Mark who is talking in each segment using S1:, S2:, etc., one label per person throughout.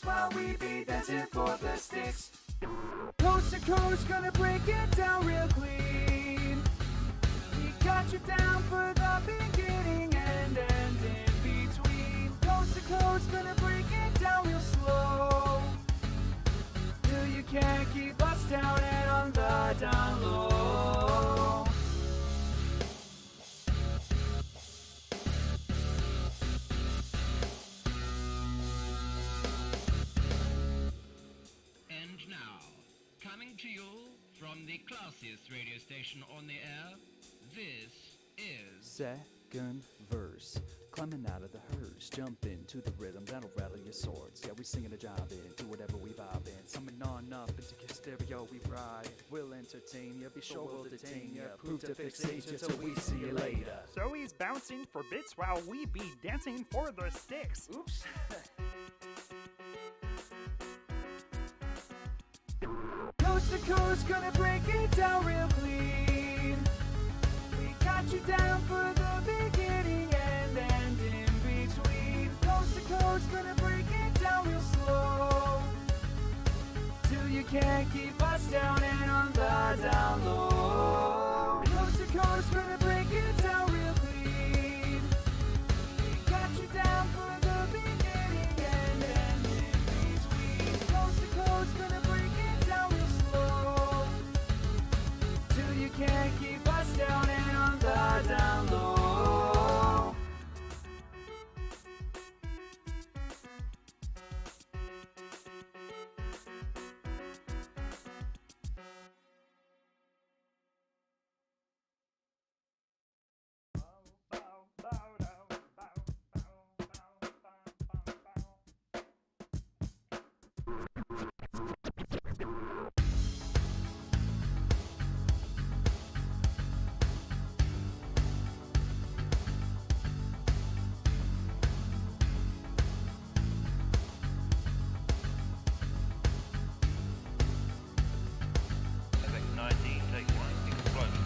S1: bits while we be dancing for the sticks. Coast to coast, gonna break it down real clean. We got you down for the beginning and end in between. Coast to coast, gonna break it down real slow, till you can't keep us down and on the down low.
S2: And now, coming to you from the classiest radio station on the air, this is...
S1: Second verse, climbing out of the hearse, jump into the rhythm, that'll rattle your swords. Yeah, we singing a job in, do whatever we vibe in. Summon on up into your stereo, we ride. We'll entertain you, be sure we'll detain you. Prove to fixate you till we see you later.
S3: So he's bouncing for bits while we be dancing for the sticks.
S1: Oops. Coast to coast, gonna break it down real clean. We got you down for the beginning and end in between. Coast to coast, gonna break it down real slow, till you can't keep us down and on the down low. Coast to coast, gonna break it down real clean. We got you down for the beginning and end in between. Coast to coast, gonna break it down real slow, till you can't keep us down and on the down low.
S4: Epic 19, take one, explosion.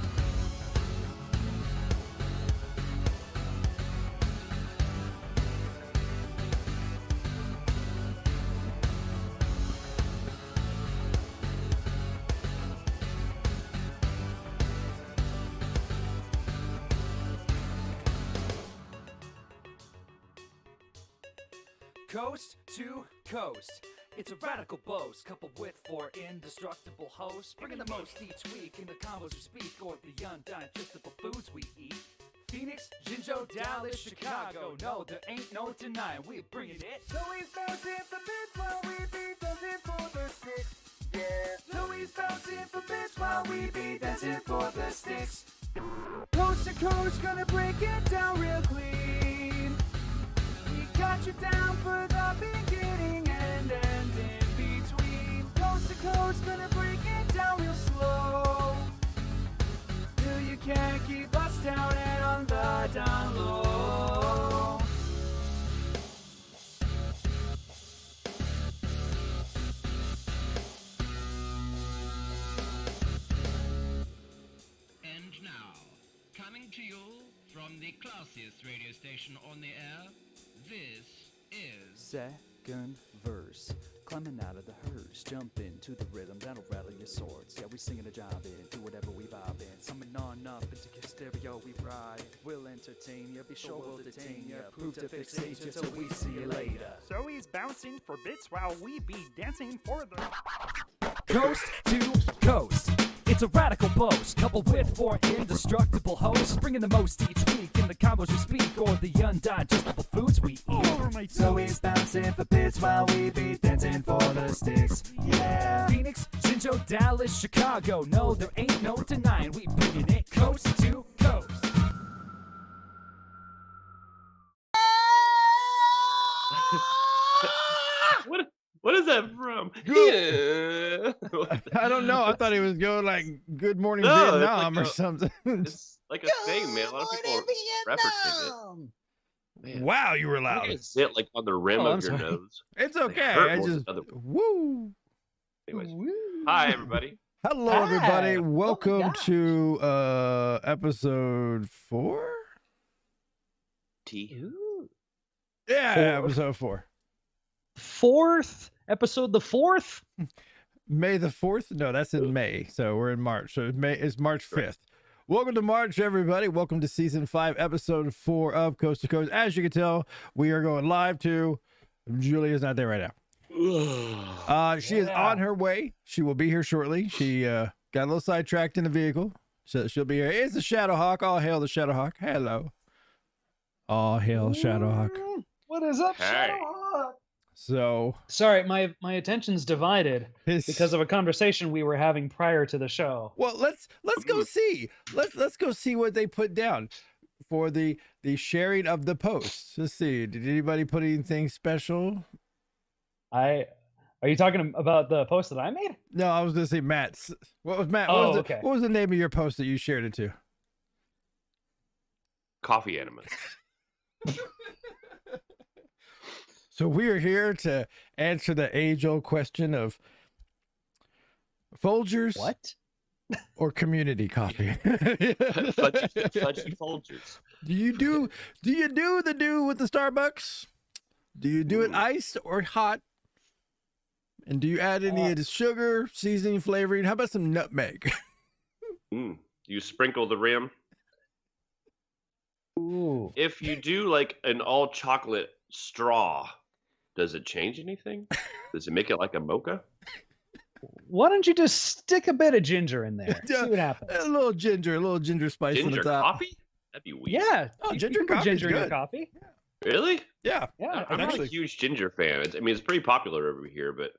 S1: Coast to coast, it's a radical boast, coupled with four indestructible hosts, bringing the most each week in the combos we speak, or the undigestible foods we eat. Phoenix, Jinjo, Dallas, Chicago, no, there ain't no denying, we bringing it. So he's bouncing for bits while we be dancing for the sticks, yeah. So he's bouncing for bits while we be dancing for the sticks. Coast to coast, gonna break it down real clean. We got you down for the beginning and end in between. Coast to coast, gonna break it down real slow, till you can't keep us down and on the down low.
S2: And now, coming to you from the classiest radio station on the air, this is...
S1: Second verse, climbing out of the hearse, jump into the rhythm, that'll rattle your swords. Yeah, we singing a job in, do whatever we vibe in. Summon on up into your stereo, we ride. We'll entertain you, be sure we'll detain you. Prove to fixate you till we see you later.
S3: So he's bouncing for bits while we be dancing for the...
S1: Coast to coast, it's a radical boast, coupled with four indestructible hosts, bringing the most each week in the combos we speak, or the undigestible foods we eat.
S3: Over my
S1: So he's bouncing for bits while we be dancing for the sticks, yeah. Phoenix, Jinjo, Dallas, Chicago, no, there ain't no denying, we bringing it coast to coast.
S5: What is that from?
S6: Good.
S5: Yeah.
S6: I don't know. I thought he was going like Good Morning
S5: No, it's
S6: Vietnam
S5: like
S6: or something.
S5: It's like a thing, man. A lot of people are referencing it. Man,
S6: Wow, you were
S5: I
S6: loud.
S5: think it's hit like on the rim
S6: Oh,
S5: of
S6: I'm
S5: your
S6: sorry.
S5: nose.
S6: It's
S5: They
S6: okay.
S5: hurt
S6: I
S5: more than
S6: just
S5: other-
S6: woo.
S5: Anyways,
S6: Woo.
S5: hi everybody.
S6: Hello,
S7: Hi.
S6: everybody.
S7: Oh my
S6: Welcome
S7: gosh.
S6: to episode 4.
S5: T.
S7: Ooh.
S6: Yeah,
S7: Four.
S6: episode 4.
S7: 4th episode, the 4th.
S6: May the 4th? No, that's in May. So we're in March. So it's March 5th. Welcome to March, everybody. Welcome to season 5, episode 4 of Coast to Coast. As you can tell, we are going live to Julia's not there right now. She is on her way. She will be here shortly. She got a little sidetracked in the vehicle. So she'll be here. It's the Shadowhawk. All hail the Shadowhawk. Hello. All hail Shadowhawk.
S7: What is up,
S5: Hey.
S7: Shadowhawk?
S6: So
S7: Sorry, my attention's divided because of a conversation we were having prior to the show.
S6: well, let's go see. Let's go see what they put down for the sharing of the posts. Let's see. Did anybody put anything special?
S7: Are you talking about the post that I made?
S6: No, I was gonna say Matt's. What was Matt?
S7: Oh,
S6: what
S7: okay.
S6: What was the name of your post that you shared it to?
S5: Coffee enemas.
S6: So we are here to answer the age-old question of Folgers
S7: What?
S6: or community coffee.
S5: Fudgy Folgers.
S6: Do you do the do with the Starbucks? Do you do it iced or hot? And do you add any of the sugar, seasoning, flavoring? How about some nutmeg?
S5: You sprinkle the rim.
S7: Ooh.
S5: If you do like an all chocolate straw, does it change anything? Does it make it like a mocha?
S7: Why don't you just stick a bit of ginger in there? See what happens.
S6: A little ginger spice on
S5: Ginger
S6: the top.
S5: coffee? That'd be weird.
S7: Yeah.
S6: Oh,
S7: you
S6: ginger
S7: can put
S6: coffee's
S7: ginger in your
S6: good.
S7: coffee.
S5: Really?
S6: Yeah.
S7: Yeah.
S5: I'm not a
S6: actually-
S5: huge ginger fan. It's pretty popular over here, but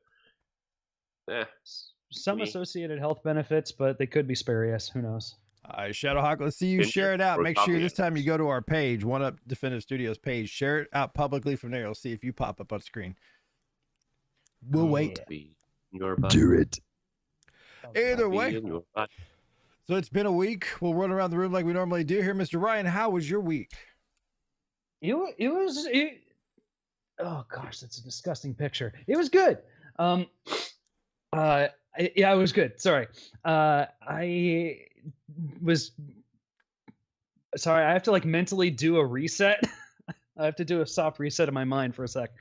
S7: Some
S5: Me.
S7: associated health benefits, but they could be spurious. Who knows?
S6: All right, Shadowhawk, let's see you
S5: Ginger
S6: share it out.
S5: or
S6: Make sure
S5: coffee
S6: this time you
S5: enemas?
S6: go to our page, One Up Definitive Studios page. Share it out publicly from there. You'll see if you pop up on screen. We'll wait.
S5: Be in your butt.
S6: Do it.
S7: Oh,
S6: Either
S5: Be
S6: way.
S5: in your butt.
S6: So it's been a week. We'll run around the room like we normally do here. Mr. Ryan, how was your week?
S7: Oh gosh, that's a disgusting picture. It was good. Yeah, it was good. Sorry. I was sorry. I have to like mentally do a reset. I have to do a soft reset of my mind for a sec.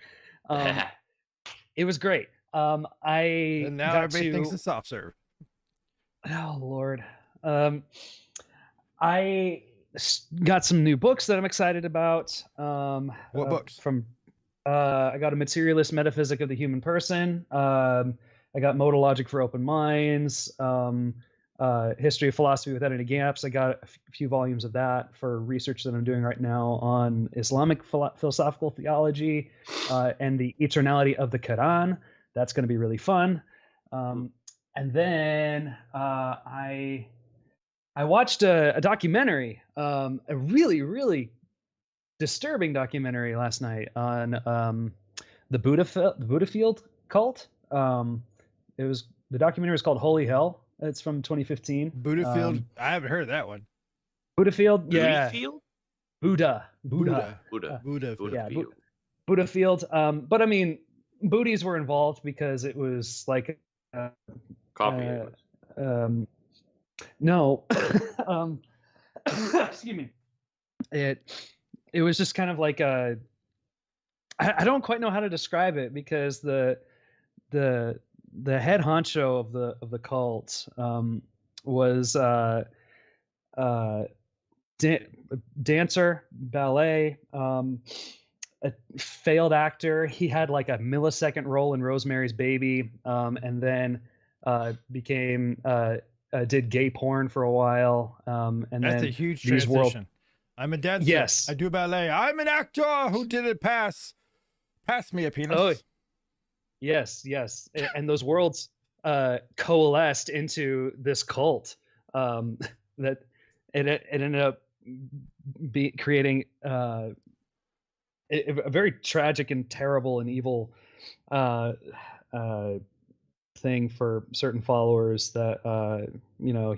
S7: It was great. I
S6: And now
S7: got
S6: everybody
S7: to,
S6: thinks it's soft serve.
S7: Oh Lord. I got some new books that I'm excited about.
S6: What books?
S7: From I got a Materialist Metaphysic of the Human Person. I got Modal Logic for Open Minds. History of Philosophy Without Any Gaps. I got a few volumes of that for research that I'm doing right now on Islamic philosophical theology and the eternality of the Quran. That's going to be really fun. And then I watched a documentary, a really, really disturbing documentary last night on the Buddha Field cult. The documentary was called Holy Hell. It's from 2015.
S6: Buddha Field. I haven't heard that one.
S7: Buddha Field, yeah.
S5: Field?
S7: Buddha.
S5: Buddha.
S7: Yeah,
S5: Field.
S7: Buddha Field. But I mean, booties were involved because it was like
S5: Coffee enemas.
S7: no. Excuse me. It was just kind of like I don't quite know how to describe it because the head honcho of the cult was dancer, ballet, a failed actor. He had like a millisecond role in Rosemary's Baby, and then did gay porn for a while. And
S6: That's
S7: then
S6: a huge
S7: these
S6: transition. I'm a dancer.
S7: Yes.
S6: I do ballet. I'm an actor. Who did it pass? Pass me a penis.
S7: Oh, yes. And those worlds coalesced into this cult that it ended up creating a very tragic and terrible and evil thing for certain followers that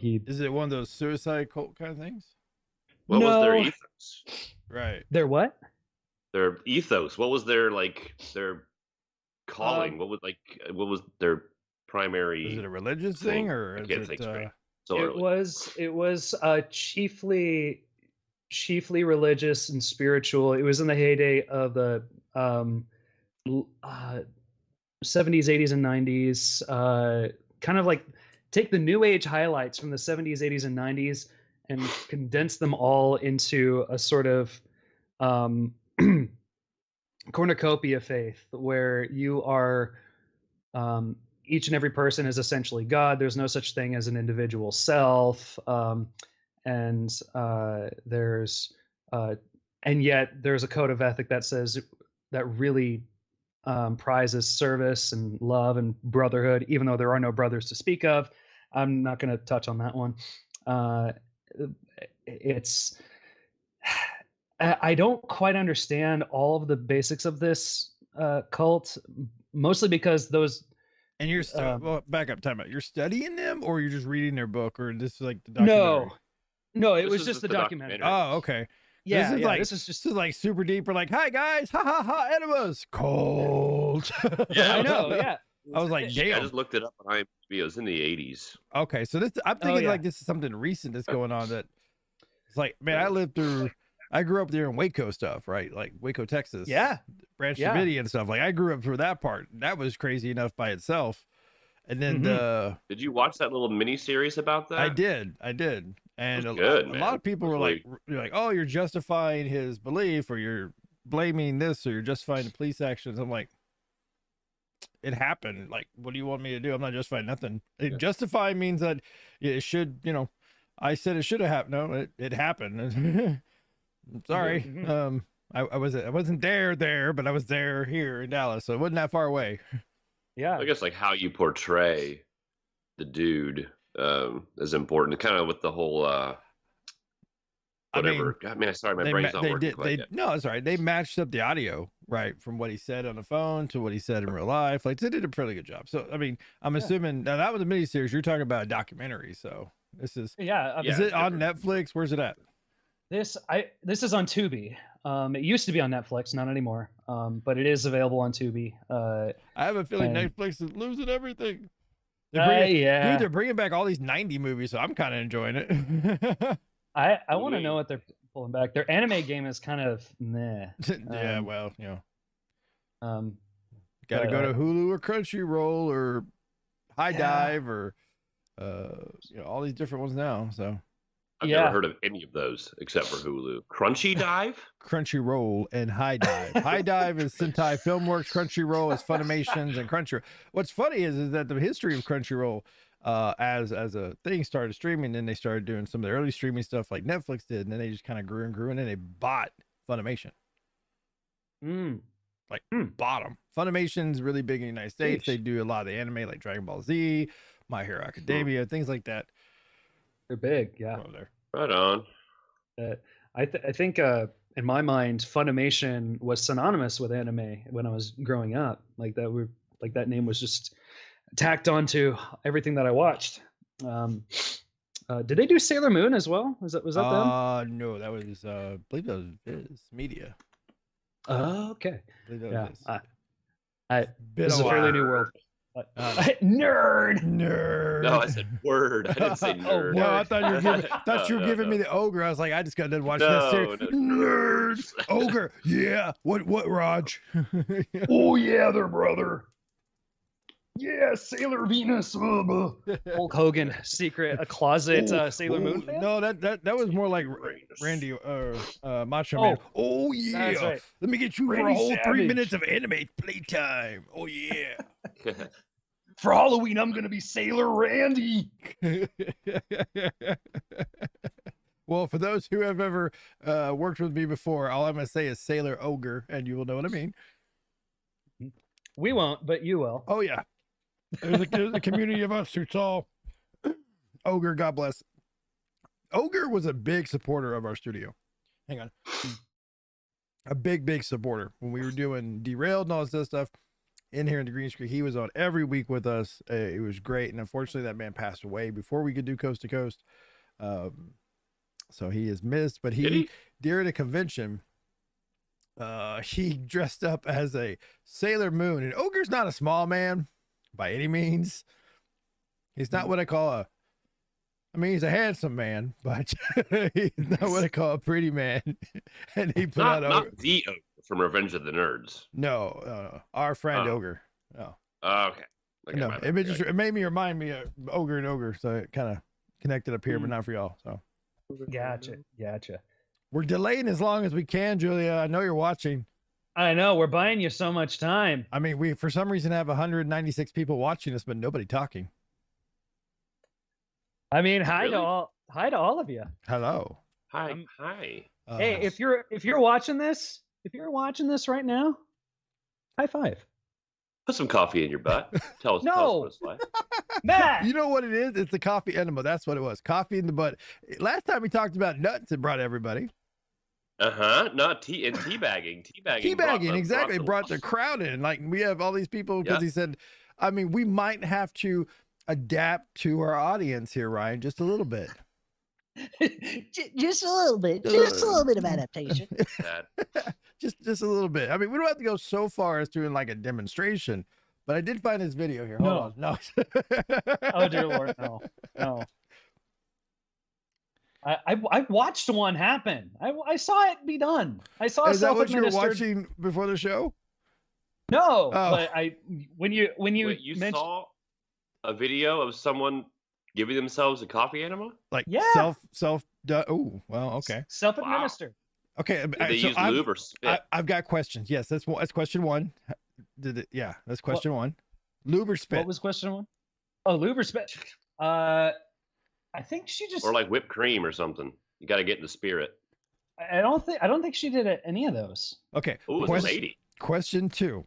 S7: he
S6: Is it one of those suicide cult kind of things?
S5: What was their
S7: No.
S5: ethos?
S6: Right.
S7: Their what?
S5: Their ethos. What was their calling? What was their primary?
S6: Is it a religious
S5: thing.
S6: thing or
S5: I
S6: is
S5: can't
S6: it
S5: think straight.
S7: It
S5: Early.
S7: was chiefly religious and spiritual. It was in the heyday of the 70s, 80s, and 90s. Kind of like take the new age highlights from the 70s, 80s, and 90s and condense them all into a sort of cornucopia faith where you are each and every person is essentially God. There's no such thing as an individual self. And yet there's a code of ethic that says that really prizes service and love and brotherhood, even though there are no brothers to speak of. I'm not going to touch on that one. I don't quite understand all of the basics of this cult, mostly because those.
S6: And you're well, back up, time out. You're studying them, or you're just reading their book, or this is like the documentary?
S7: No, it
S5: This
S7: was
S5: is
S7: just the documentary.
S6: Oh, okay.
S7: Yeah,
S6: this is like
S7: this is just
S6: like super deep. We're like, hi guys, ha ha ha, Enemas, cold.
S5: Yeah,
S7: I know. Yeah,
S6: I was like,
S5: I
S6: damn.
S5: just looked it up on IMDb. It was in the 80s.
S6: Okay, so this I'm thinking
S7: yeah.
S6: like this is something recent that's going on. That it's like, man, I grew up there in Waco stuff, right? Like Waco, Texas.
S7: Yeah.
S6: Branch
S7: Yeah.
S6: Davidian and stuff. Like I grew up through that part. That was crazy enough by itself. And then
S5: Did you watch that little mini series about that?
S6: I did. And
S5: It was
S6: a
S5: good,
S6: lot
S5: man.
S6: of people
S5: It
S6: were
S5: was
S6: like, oh, you're justifying his belief, or you're blaming this, or you're justifying the police actions. I'm like, it happened. Like, what do you want me to do? I'm not justifying nothing. Justify means that it should, I said it should have happened. No, it happened. I'm sorry.
S7: Mhm.
S6: I wasn't there, but I was there here in Dallas, so it wasn't that far away.
S7: Yeah.
S5: I guess like how you portray the dude is important. Kind of with the whole whatever. Sorry, my brain's not working quite yet.
S6: No, it's all right. They matched up the audio, right, from what he said on the phone to what he said in real life. Like they did a pretty good job. So I mean, I'm assuming now that was a miniseries. You're talking about a documentary, so this is
S7: Yeah.
S6: is it on Netflix? Where's it at?
S7: This is on Tubi. It used to be on Netflix, not anymore. But it is available on Tubi.
S6: I have a feeling
S7: and-
S6: Netflix is losing everything.
S7: Yeah.
S6: Dude, they're bringing back all these 90 movies, so I'm kind of enjoying it.
S7: I want to know what they're pulling back. Their anime game is kind of meh.
S6: Yeah,
S7: Um,
S6: well,
S7: but,
S6: got to go to Hulu or Crunchyroll or High Dive or all these different ones now. So
S5: I've never heard of any of those except for Hulu. Crunchy Dive?
S6: Crunchyroll and High Dive. High Dive is Sentai Filmworks. Crunchyroll is Funimations and Crunchyroll. What's funny is that the history of Crunchyroll, as a thing, started streaming. Then they started doing some of the early streaming stuff like Netflix did, and then they just kind of grew and grew, and then they bought Funimation. Bought them. Funimation's really big in the United States.
S7: Sheesh.
S6: They do a lot of the anime like Dragon Ball Z, My Hero Academia, things like that.
S7: They're big, yeah.
S6: Over there.
S5: Right on.
S7: I think in my mind, Funimation was synonymous with anime when I was growing up. Like that name was just tacked onto everything that I watched. Did they do Sailor Moon as well? Was that them?
S6: No, that was I believe that was Viz Media.
S7: Oh, okay.
S6: I believe that
S7: Yeah.
S6: was Viz.
S7: This is a fairly new world. Nerd.
S5: No, I said word. I didn't say nerd.
S6: No, I thought you were giving me the ogre. I was like, I just got done watching that series.
S5: No.
S6: Nerd, ogre, yeah. What, Raj?
S7: Oh yeah, their brother. Yeah, Sailor Venus. Hulk Hogan, a closet Sailor Moon fan?
S6: No, that was more like Randy Macho Man. Oh yeah,
S7: That's right.
S6: let me get you for a
S7: Randy
S6: whole 3
S7: Savage.
S6: minutes of anime playtime. Oh yeah.
S7: For Halloween, I'm gonna be Sailor Randy.
S6: Well, for those who have ever worked with me before, all I'm going to say is Sailor Ogre, and you will know what I mean.
S7: We won't, but you will.
S6: Oh, yeah. There's a community of us who saw Ogre, God bless. Ogre was a big supporter of our studio. Hang on. A big supporter. When we were doing Derailed and all this stuff in here in the Green Screen, he was on every week with us. It was great. And unfortunately, that man passed away before we could do Coast to Coast. So he is missed, but he during a convention, he dressed up as a Sailor Moon, and Ogre's not a small man by any means. He's not what I call he's a handsome man, but he's not what I call a pretty man. And he put
S5: not
S6: Ogre.
S5: the Ogre from Revenge of the Nerds.
S6: No, our friend
S5: Oh.
S6: Ogre. Oh,
S5: Okay. Okay,
S6: no,
S5: my bad.
S6: it made me remind me of Ogre and Ogre, so it kind of connected up here, but not for y'all. So
S7: Gotcha.
S6: we're delaying as long as we can, Julia. I know you're watching.
S7: I know we're buying you so much time.
S6: I mean, we for some reason have 196 people watching us, but nobody talking.
S7: I mean, hi
S5: Really?
S7: to all of you.
S6: Hello.
S5: Hi. Hi.
S7: Hey, if you're watching this right now, high five.
S5: Put some coffee in your butt. Tell us
S7: No.
S5: what it's like.
S7: Matt.
S6: you know what it is? It's the coffee enema. That's what it was. Coffee in the butt. Last time we talked about nuts, it brought everybody.
S5: Not teabagging.
S6: Teabagging, exactly. Brought the crowd in. Like we have all these people because he said, I mean, we might have to adapt to our audience here, Ryan, just a little bit.
S8: Just a little bit. Just a little bit of adaptation.
S6: just a little bit. I mean, we don't have to go so far as doing like a demonstration, but I did find this video here. Hold on. No.
S7: Oh dear Lord, no. I watched one happen. I saw it be done. I saw.
S6: Is that what you were
S7: self-administered-
S6: watching before the show?
S7: No,
S6: Oh.
S7: but when you
S5: Wait, you
S7: mentioned
S5: saw a video of someone giving themselves a coffee enema?
S6: Like
S7: Yeah.
S6: self. Oh, well, okay.
S7: self-administered.
S6: Okay.
S5: Did they
S6: so
S5: use lube or spit?
S6: I've got questions. Yes, that's question one. Yeah, that's question one. Lube or spit?
S7: What was question one? Oh, lube or spit? I think she just.
S5: Or like whipped cream or something. You got to get in the spirit.
S7: I don't think she did any of those.
S6: Okay.
S5: Oh, it's a lady.
S6: Question two.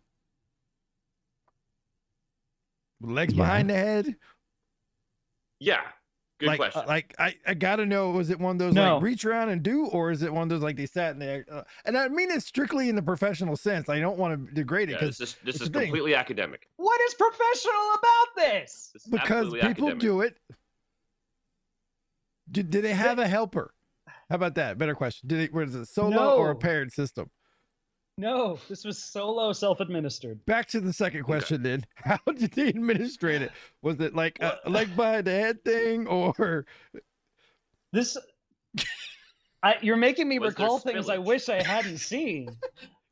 S6: Legs
S7: Yeah.
S6: behind the head.
S5: Yeah. Good
S6: like,
S5: question.
S6: Like I gotta know, was it one of those
S7: No.
S6: like reach around and do, or is it one of those like they sat and they? And I mean it strictly in the professional sense. I don't want to degrade it
S5: Yeah,
S6: because
S5: this
S6: it's
S5: is
S6: the thing.
S5: completely academic.
S7: What is professional about this?
S5: This is
S6: because
S5: absolutely
S6: people
S5: academic.
S6: do it. Did they have a helper? How about that? Better question. Was it solo or a
S7: No.
S6: paired system?
S7: No, this was solo self-administered.
S6: Back to the second question then. How did they administrate it? Was it like a leg behind the head thing or
S7: This. You're making me
S5: Was there
S7: recall things I
S5: spillage?
S7: wish I hadn't seen.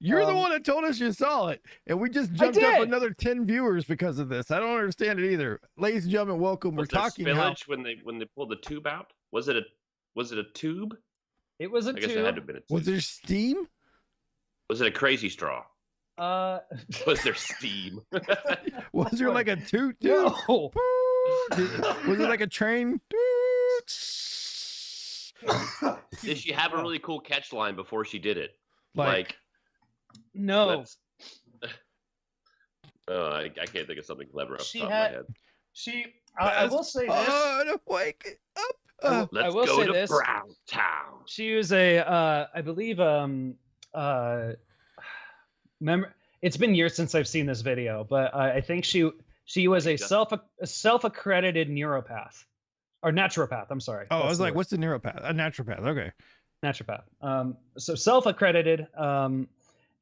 S6: you're the
S7: Um,
S6: one that told us you saw it and we just jumped up
S7: did.
S6: another 10 viewers because of this. I don't understand it either. Ladies and gentlemen, welcome.
S5: Was
S6: We're
S5: there
S6: talking how
S5: spillage when they pulled the tube out? Was it a tube?
S7: It was a
S5: I guess it had to have
S7: tube.
S5: been a tube.
S6: was there steam?
S5: Was it a crazy straw? Was there steam?
S6: Was there like a toot?
S7: No.
S6: Was it like a train?
S5: Did she have a really cool catch line before she did it?
S6: Like
S7: No.
S5: let's- I can't think of something clever off
S7: She
S5: the top
S7: had-
S5: of my head.
S7: I will say this.
S6: Oh, wake up.
S5: Let's
S7: will
S5: go
S7: say
S5: to
S7: this.
S5: Brown Town.
S7: She was I believe it's been years since I've seen this video, but I think she was a self-accredited neuropath or naturopath. I'm sorry.
S6: Oh, I
S7: That's
S6: was
S7: the
S6: like,
S7: word.
S6: what's the neuropath? A naturopath. Okay.
S7: Naturopath. So self-accredited,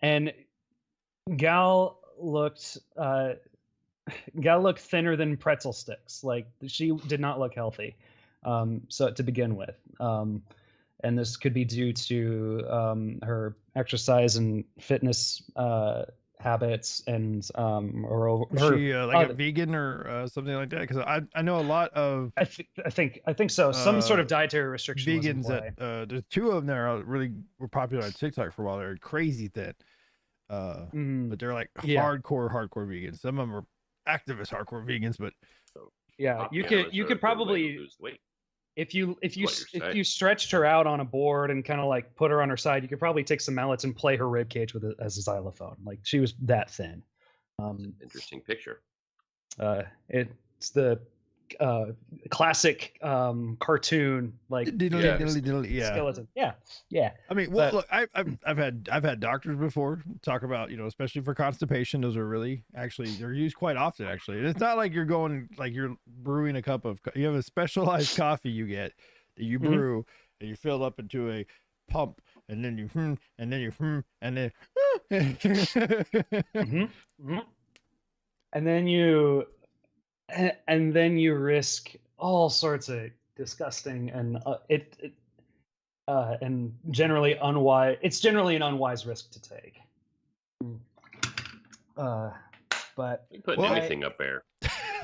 S7: and gal looked thinner than pretzel sticks. Like she did not look healthy. So to begin with, and this could be due to her exercise and fitness habits, and or
S6: Was
S7: her.
S6: she like a vegan or something like that? Because I know a lot of
S7: I think so. Some sort of dietary restriction. was in
S6: vegans
S7: play.
S6: that there's two of them that are really were popular on TikTok for a while. They're crazy thin, but they're like
S7: Yeah.
S6: hardcore vegans. Some of them are activist hardcore vegans, but
S7: Yeah, you
S5: Popular
S7: could
S5: is a good way to
S7: probably
S5: lose weight.
S7: if you
S5: what you're saying.
S7: stretched her out on a board and kind of like put her on her side, you could probably take some mallets and play her rib cage with it as a xylophone. Like she was that thin.
S5: Interesting picture.
S7: It's the classic cartoon like
S6: yeah.
S7: skeleton. Yeah.
S6: I mean, well, look, I've had doctors before talk about, especially for constipation, those are really they're used quite often actually. And it's not like you're going like you're brewing a cup of you have a specialized coffee you get that you brew and you fill up into a pump and then you and then you and then
S7: and then you risk all sorts of disgusting and and generally unwise. It's generally an unwise risk to take. But
S5: You put
S6: Well,
S5: anything up there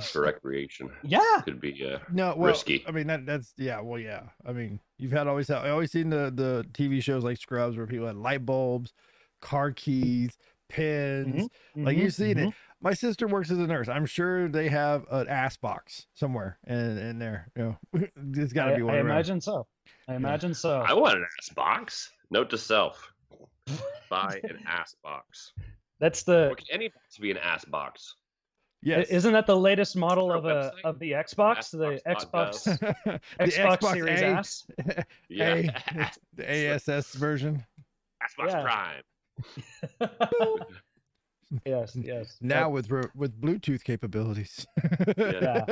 S5: for recreation
S7: yeah,
S5: could be
S6: No, well,
S5: risky.
S6: I mean that's yeah. Well, yeah. I mean, you've had I always seen the TV shows like Scrubs where people had light bulbs, car keys, pens. Like you've seen it. My sister works as a nurse. I'm sure they have an ass box somewhere in there. You know, there's got to be one.
S7: I
S6: around.
S7: imagine so. I imagine so.
S5: I want an ass box. Note to self: buy an ass box.
S7: That's the.
S5: Or can any box be an ass box?
S6: Yes.
S7: Isn't that the latest model
S5: Is there a
S7: of
S5: website?
S7: the Xbox? The
S5: Xbox.gov.
S7: Xbox
S6: The
S7: Xbox Series
S6: A,
S7: S.
S5: Yeah,
S6: the ASS version.
S5: Xbox
S7: Yeah.
S5: Prime.
S7: Yes, yes.
S6: Now with Bluetooth capabilities.
S7: Yeah.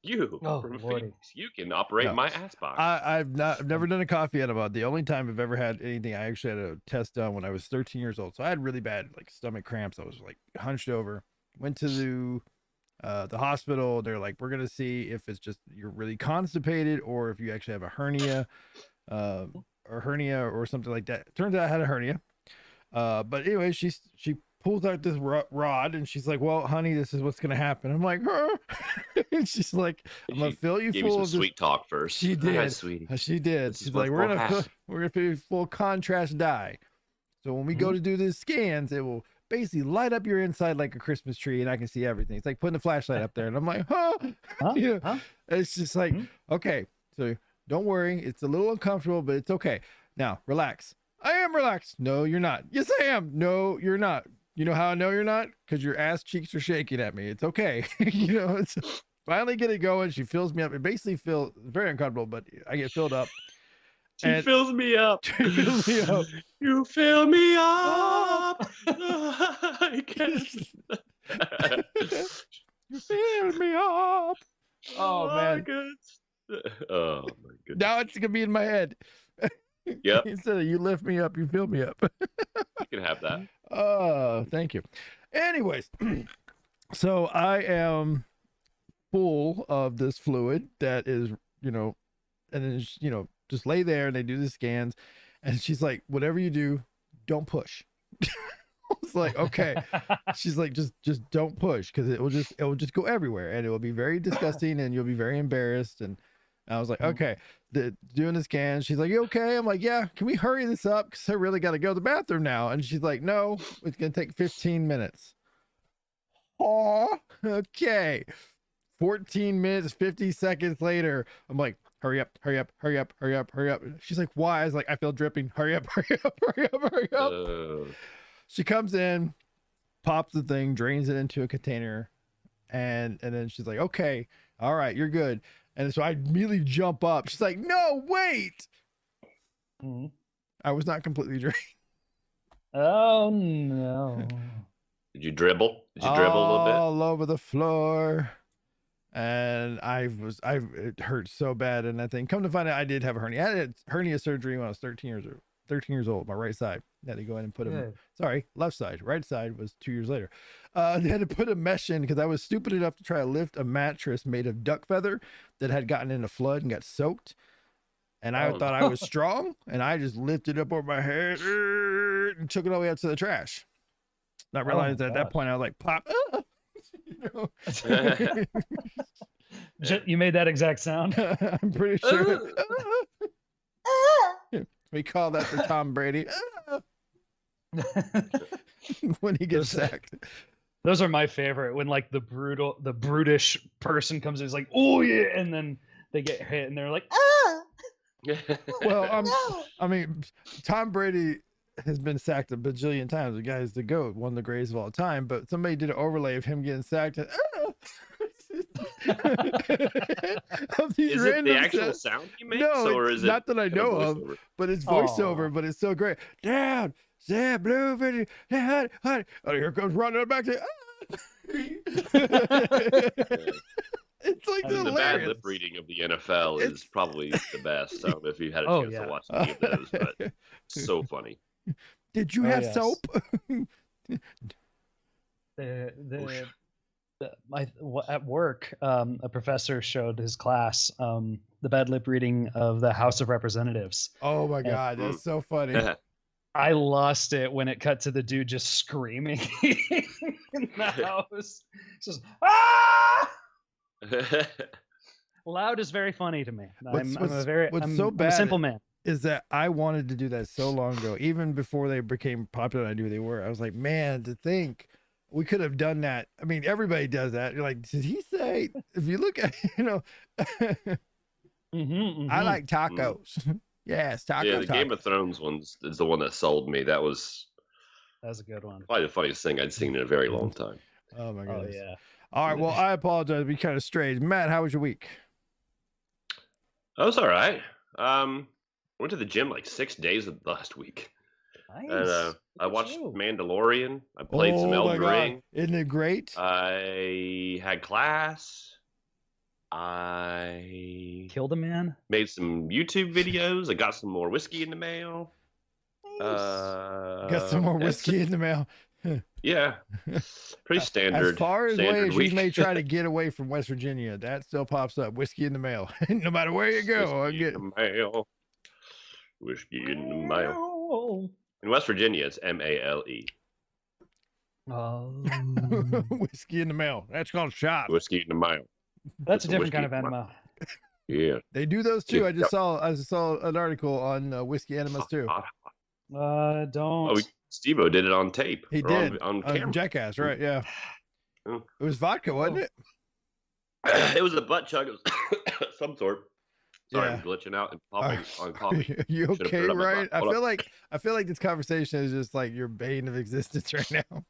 S5: You
S7: Oh,
S5: from
S7: Lordy.
S5: Phoenix, you can operate
S6: No.
S5: my ass box.
S6: I've never done a coffee enema. The only time I've ever had anything, I actually had a test done when I was 13 years old. So I had really bad like stomach cramps. I was like hunched over. Went to the hospital. They're like, we're gonna see if it's just you're really constipated or if you actually have a hernia, or something like that. Turns out I had a hernia. But anyway, she pulls out this rod and she's like, well, honey, this is what's gonna happen. I'm like, huh? And she's like, I'm gonna fill you
S5: Gave you
S6: full
S5: some
S6: of this.
S5: sweet talk first.
S6: She
S5: Hi,
S6: did.
S5: sweetie.
S6: She did.
S5: This is
S6: She's
S5: what's
S6: like, we're
S5: gonna happen."
S6: gonna put you full contrast dye. So when we go to do the scans, it will basically light up your inside like a Christmas tree, and I can see everything. It's like putting a flashlight up there, and I'm like, huh?
S7: Huh?
S6: Yeah.
S7: Huh?
S6: It's just like, okay, so don't worry. It's a little uncomfortable, but it's okay. Now relax. I am relaxed. No, you're not. Yes, I am. No, you're not. You know how I know you're not? Because your ass cheeks are shaking at me. It's okay. You know, it's finally get it going. She fills me up. It basically feels very uncomfortable, but I get filled up.
S5: She fills me up.
S6: She fills me up.
S5: You fill me up. I can't.
S6: You fill me up. Oh man.
S5: Oh my goodness.
S6: Now it's gonna be in my head.
S5: Yep.
S6: Instead of you lift me up, you fill me up.
S5: You can have that.
S6: Oh, thank you. Anyways, so I am full of this fluid that is, you know, and then, you know, just lay there and they do the scans. And she's like, whatever you do, don't push. I was like, okay. She's like, just don't push because it will just go everywhere and it will be very disgusting and you'll be very embarrassed. And I was like, okay, doing the scan. She's like, you okay? I'm like, yeah, can we hurry this up? Because I really got to go to the bathroom now. And she's like, no, it's going to take 15 minutes. Oh, okay. 14 minutes, 50 seconds later, I'm like, hurry up, hurry up, hurry up, hurry up, hurry up. She's like, why? I was like, I feel dripping. Hurry up, hurry up, hurry up, hurry up. She comes in, pops the thing, drains it into a container. And then she's like, okay, all right, you're good. And so I immediately jump up. She's like, no, wait. I was not completely drained.
S7: Oh no.
S5: Did you dribble? Did you dribble a little bit?
S6: All over the floor. And it hurt so bad. And I think, come to find out, I did have a hernia. I had hernia surgery when I was 13 years old, my right side. They had to go in and put left side. Right side was 2 years later. They had to put a mesh in because I was stupid enough to try to lift a mattress made of duck feather that had gotten in a flood and got soaked. And I thought I was strong, and I just lifted it up over my head and took it all the way out to the trash. Not realizing that at that point I was like, pop. You know?
S7: You made that exact sound.
S6: I'm pretty sure. We call that the Tom Brady when he gets sacked.
S7: Those are my favorite when like the brutish person comes in, is like, oh yeah, and then they get hit and they're like,
S6: Well, I mean, Tom Brady has been sacked a bajillion times. The guy's the GOAT, one of the greatest of all time. But somebody did an overlay of him getting sacked. And, of these
S5: Is it the
S6: random
S5: actual sound he makes?
S6: No,
S5: or is
S6: not
S5: it
S6: that I know of,
S5: voiceover?
S6: but it's voiceover, but it's so great. Down, Sam, blue, video, hot. Oh, here comes running back to. It's like
S5: The
S6: hilarious.
S5: bad lip reading of the NFL is probably the best. I don't know if you've had a chance to watch any of those, but it's so funny.
S6: Did you have soap?
S7: At work, a professor showed his class the bad lip reading of the House of Representatives.
S6: Oh my God, that's so funny.
S7: I lost it when it cut to the dude just screaming in the house. Just ah! Loud is very funny to me. I'm a simple man.
S6: Is that I wanted to do that so long ago, even before they became popular. I knew they were. I was like, man, to think we could have done that. I mean, everybody does that. You're like, did he say? If you look at, I like tacos. Yes, tacos.
S5: Yeah, the Game of Thrones one is the one that sold me. That was
S7: a good one.
S5: Probably the funniest thing I'd seen in a very long time.
S6: Oh my goodness.
S7: Oh yeah.
S6: All right. Well, I apologize. We kind of strayed. Matt, how was your week?
S5: That was all right. Went to the gym like 6 days last week.
S7: Nice.
S5: And I watched Mandalorian. I played some Elden Ring.
S6: Isn't it great?
S5: I had class. I
S7: killed a man.
S5: Made some YouTube videos. I got some more whiskey in the mail.
S6: Got some more whiskey in the mail.
S5: Yeah, pretty standard.
S6: As far as
S5: ways
S6: you may try to get away from West Virginia, that still pops up. Whiskey in the mail. No matter where you go, I get
S5: in the mail. Whiskey in the mail. In West Virginia, it's MALE.
S7: Oh,
S6: whiskey in the mail. That's called shot.
S5: Whiskey in the mail.
S7: That's a different kind of enema.
S5: Yeah,
S6: they do those too. I just saw an article on whiskey enemas too.
S7: Don't.
S5: Oh, Steve-O did it on tape.
S6: He did
S5: on camera.
S6: Jackass, right? Yeah. It was vodka, wasn't it?
S5: It was a butt chug of some sort. Sorry,
S6: Yeah.
S5: I'm glitching out and popping on coffee.
S6: You
S5: Should've
S6: okay,
S5: put it up my
S6: right?
S5: butt.
S6: I
S5: Hold
S6: feel
S5: up.
S6: like this conversation is just like your bane of existence right now.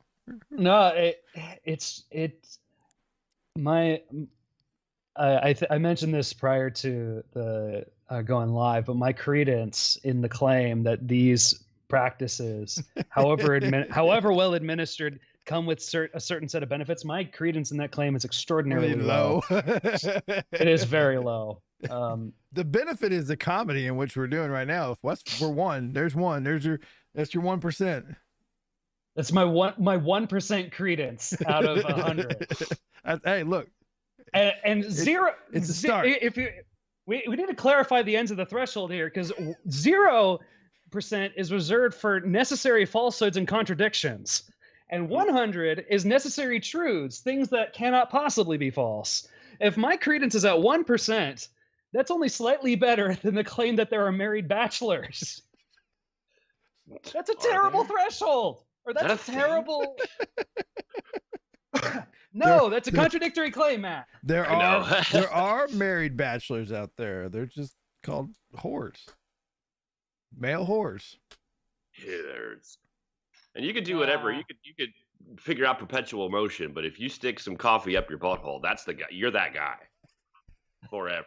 S7: No, it's my. I mentioned this prior to the going live, but my credence in the claim that these practices, however well administered, come with a certain set of benefits. My credence in that claim is extraordinarily low. It is very low.
S6: The benefit is the comedy in which we're doing right now. If we're one, that's your 1%.
S7: That's my 1% credence out of 100.
S6: Hey, look,
S7: and zero.
S6: It's a start.
S7: We need to clarify the ends of the threshold here, because 0% is reserved for necessary falsehoods and contradictions, and 100 is necessary truths, things that cannot possibly be false. If my credence is at 1%, that's only slightly better than the claim that there are married bachelors. That's a terrible threshold. Or that's a terrible. No, that's a contradictory claim, Matt.
S6: There are married bachelors out there. They're just called whores. Male whores.
S5: Hitters. And you could do whatever. You could figure out perpetual motion, but if you stick some coffee up your butthole, that's the guy. You're that guy. Forever.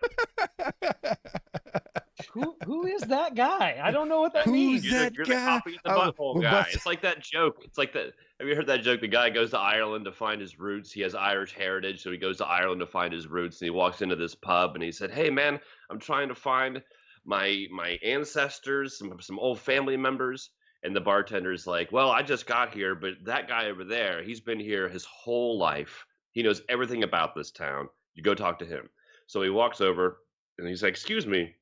S7: Who is that guy? I don't know what that means.
S5: You're the coffee in the butthole guy. It's like that joke. It's like that. Have you heard that joke? The guy goes to Ireland to find his roots. He has Irish heritage, so he goes to Ireland to find his roots. And he walks into this pub and he said, "Hey man, I'm trying to find my ancestors, some old family members." And the bartender's like, "Well, I just got here, but that guy over there, he's been here his whole life. He knows everything about this town. You go talk to him." So he walks over and he's like, "Excuse me,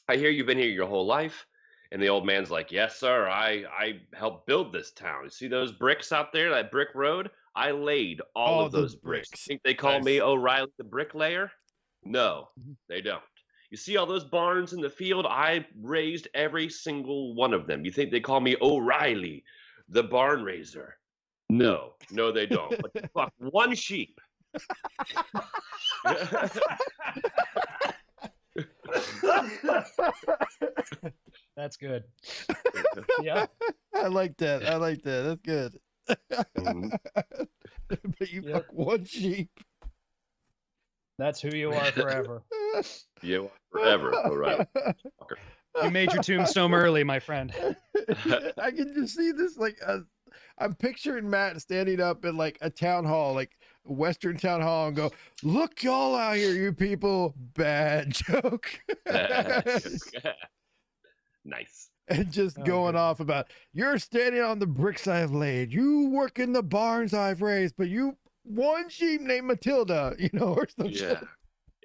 S5: I hear you've been here your whole life." And the old man's like, "Yes, sir. I helped build this town. You see those bricks out there, that brick road? I laid all of those bricks. Think they call me O'Reilly the bricklayer? No, they don't. You see all those barns in the field? I raised every single one of them. You think they call me O'Reilly the barn raiser? No, they don't. But fuck one sheep."
S7: That's good. Yeah.
S6: I like that. That's good. But you fuck one sheep.
S7: That's who you are forever.
S5: You are forever, O'Reilly.
S7: You made your tombstone early, my friend.
S6: I can just see this, like, I'm picturing Matt standing up in like a town hall, like a Western town hall, and go, "Look, y'all out here, you people." Bad joke.
S5: Nice.
S6: And just going off about, "You're standing on the bricks I've laid. You work in the barns I've raised, but you one sheep named Matilda," or something.
S5: Yeah.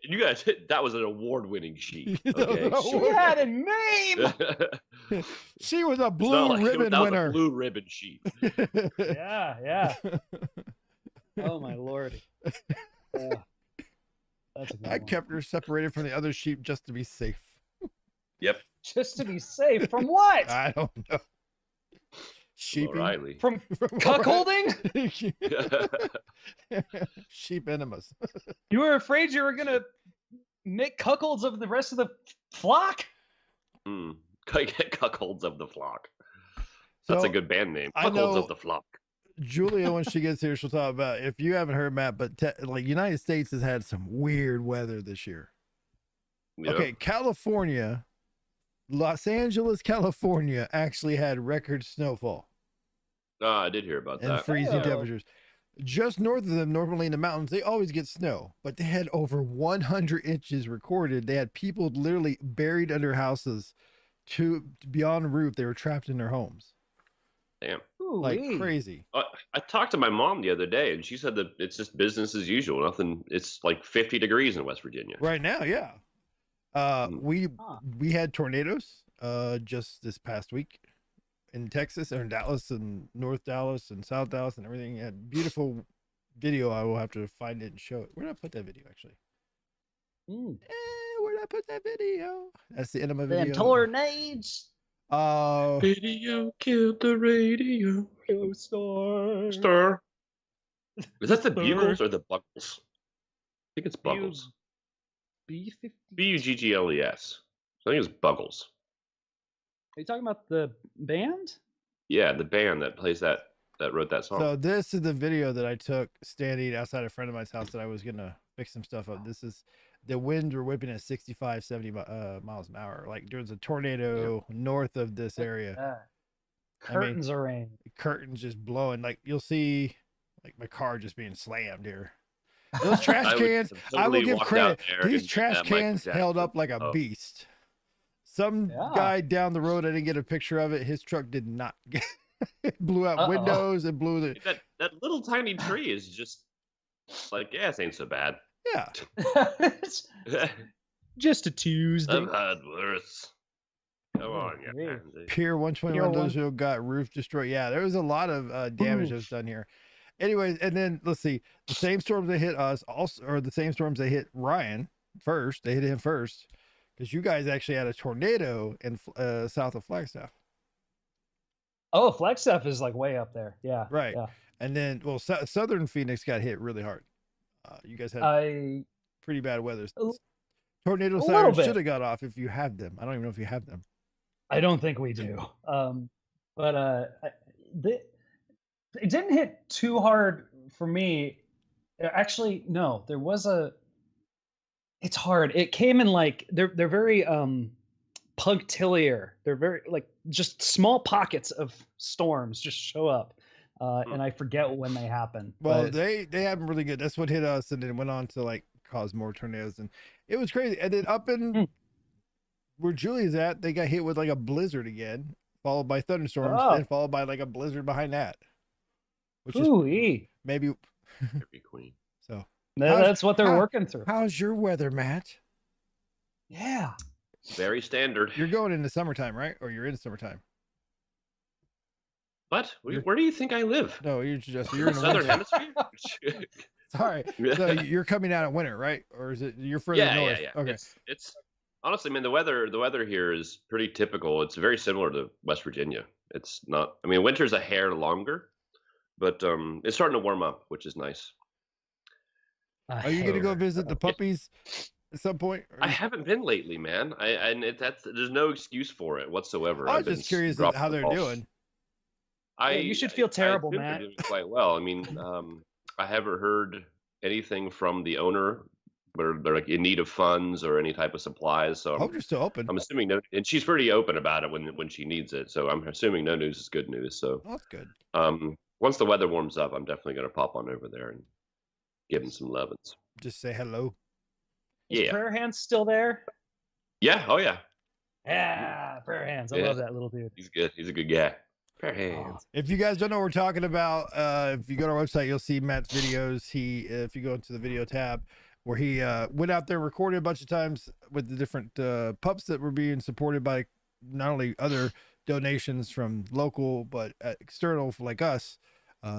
S5: You guys, that was an award-winning sheep. Okay,
S7: She had a name.
S6: She was a
S5: It's
S6: blue
S5: not like-
S6: ribbon
S5: that was
S6: winner.
S5: a blue ribbon sheep.
S7: Yeah. Oh my lord. That's a good
S6: I
S7: one.
S6: kept her separated from the other sheep just to be safe.
S5: Yep.
S7: Just to be safe from what?
S6: I don't know. Sheep.
S5: O'Reilly.
S7: From cuckolding?
S6: Sheep enemas.
S7: You were afraid you were gonna make cuckolds of the rest of the flock?
S5: Cuckolds of the Flock. That's
S6: So,
S5: a good band name.
S6: I
S5: Cuckolds
S6: know-
S5: of the Flock.
S6: Julia, when she gets here, she'll talk about, if you haven't heard, Matt, but like United States has had some weird weather this year.
S5: Yep.
S6: Okay, California, Los Angeles, California actually had record snowfall
S5: Oh, I did hear about
S6: and
S5: that.
S6: freezing
S7: Oh.
S6: temperatures. Just north of them, normally in the mountains, they always get snow, but they had over 100 inches recorded. They had people literally buried under houses to beyond the roof. They were trapped in their homes,
S5: Damn.
S6: like
S7: Ooh-wee.
S6: crazy.
S5: I talked to my mom the other day, and she said that it's just business as usual. Nothing. It's like 50 degrees in West Virginia.
S6: Right now, yeah. We had tornadoes just this past week in Texas or in Dallas and North Dallas and South Dallas and everything. Had beautiful video. I will have to find it and show it. Where did I put that video actually? Where did I put that video? That's the Enema
S8: Them
S6: video.
S8: tornades.
S5: Video killed the radio. Star. Is that the Bugles or the Buggles? I think it's Buggles.
S7: B50.
S5: Buggles. I think it's Buggles.
S7: Are you talking about the band?
S5: Yeah, the band that plays that wrote that song.
S6: So this is the video that I took standing outside a friend of mine's house that I was gonna fix some stuff up. This is the winds were whipping at 65, 70 miles an hour. Like there's a tornado north of this area. I mean,
S7: Curtains of rain.
S6: Curtains just blowing. Like you'll see, like my car just being slammed here. Those trash cans, I will give credit. These trash cans held up like a beast. Some guy down the road, I didn't get a picture of it. His truck did not get. It blew out windows. It blew the.
S5: That little tiny tree is just like, yeah, it ain't so bad.
S6: Yeah.
S7: Just a Tuesday.
S5: I've had worse. Come on, yeah.
S6: Pier 121 Louisville got roof destroyed. Yeah, there was a lot of damage that was done here. Anyways, and then let's see, the same storms that hit us also, or the same storms that hit Ryan first. They hit him first because you guys actually had a tornado in south of Flagstaff.
S7: Oh, Flagstaff is like way up there. Yeah.
S6: Right.
S7: Yeah.
S6: And then, well, southern Phoenix got hit really hard. You guys had pretty bad weather. Tornado sirens should have got off if you had them. I don't even know if you have them.
S7: I don't think we do. But it didn't hit too hard for me. Actually, no. There was it's hard. It came in like they're very punctiliar. They're very like just small pockets of storms just show up. And I forget when they happen.
S6: Well,
S7: but
S6: they happen really good. That's what hit us, and then went on to like cause more tornadoes, and it was crazy. And then up in where Julie's at, they got hit with like a blizzard again, followed by thunderstorms, then followed by like a blizzard behind that. Which is maybe
S5: queen.
S6: So
S7: that's what they're working through.
S6: How's your weather, Matt?
S7: Yeah.
S5: Very standard.
S6: You're going into summertime, right? Or you're in summertime?
S5: What? Where do you think I live?
S6: No, you're in the
S5: Southern
S6: winter.
S5: Hemisphere.
S6: Sorry. So you're coming out of winter, right? Or is it you're further north?
S5: Yeah.
S6: Okay.
S5: It's honestly, I mean, the weather here is pretty typical. It's very similar to West Virginia. It's not. I mean, winter's a hair longer, but it's starting to warm up, which is nice.
S6: Are you gonna go visit the puppies at some point?
S5: I haven't been lately, man. There's no excuse for it whatsoever.
S6: I was just curious how they're doing.
S7: You should feel terrible,
S5: I think
S7: Matt.
S5: they're doing quite well. I mean, I haven't heard anything from the owner where they're like in need of funds or any type of supplies. So
S6: I hope you're still open.
S5: I'm assuming no, and she's pretty open about it when she needs it. So I'm assuming no news is good news. So
S6: that's good.
S5: Once the weather warms up, I'm definitely going to pop on over there and give him some lovin's.
S6: Just say hello.
S7: Is Prayer Hands still there?
S5: Yeah. Oh yeah.
S7: Yeah, Prayer Hands. I love that little dude.
S5: He's good. He's a good guy. Prayer Hands.
S6: If you guys don't know what we're talking about, if you go to our website, you'll see Matt's videos. If you go into the video tab, where he went out there, recorded a bunch of times with the different pups that were being supported by not only other donations from local but external like us,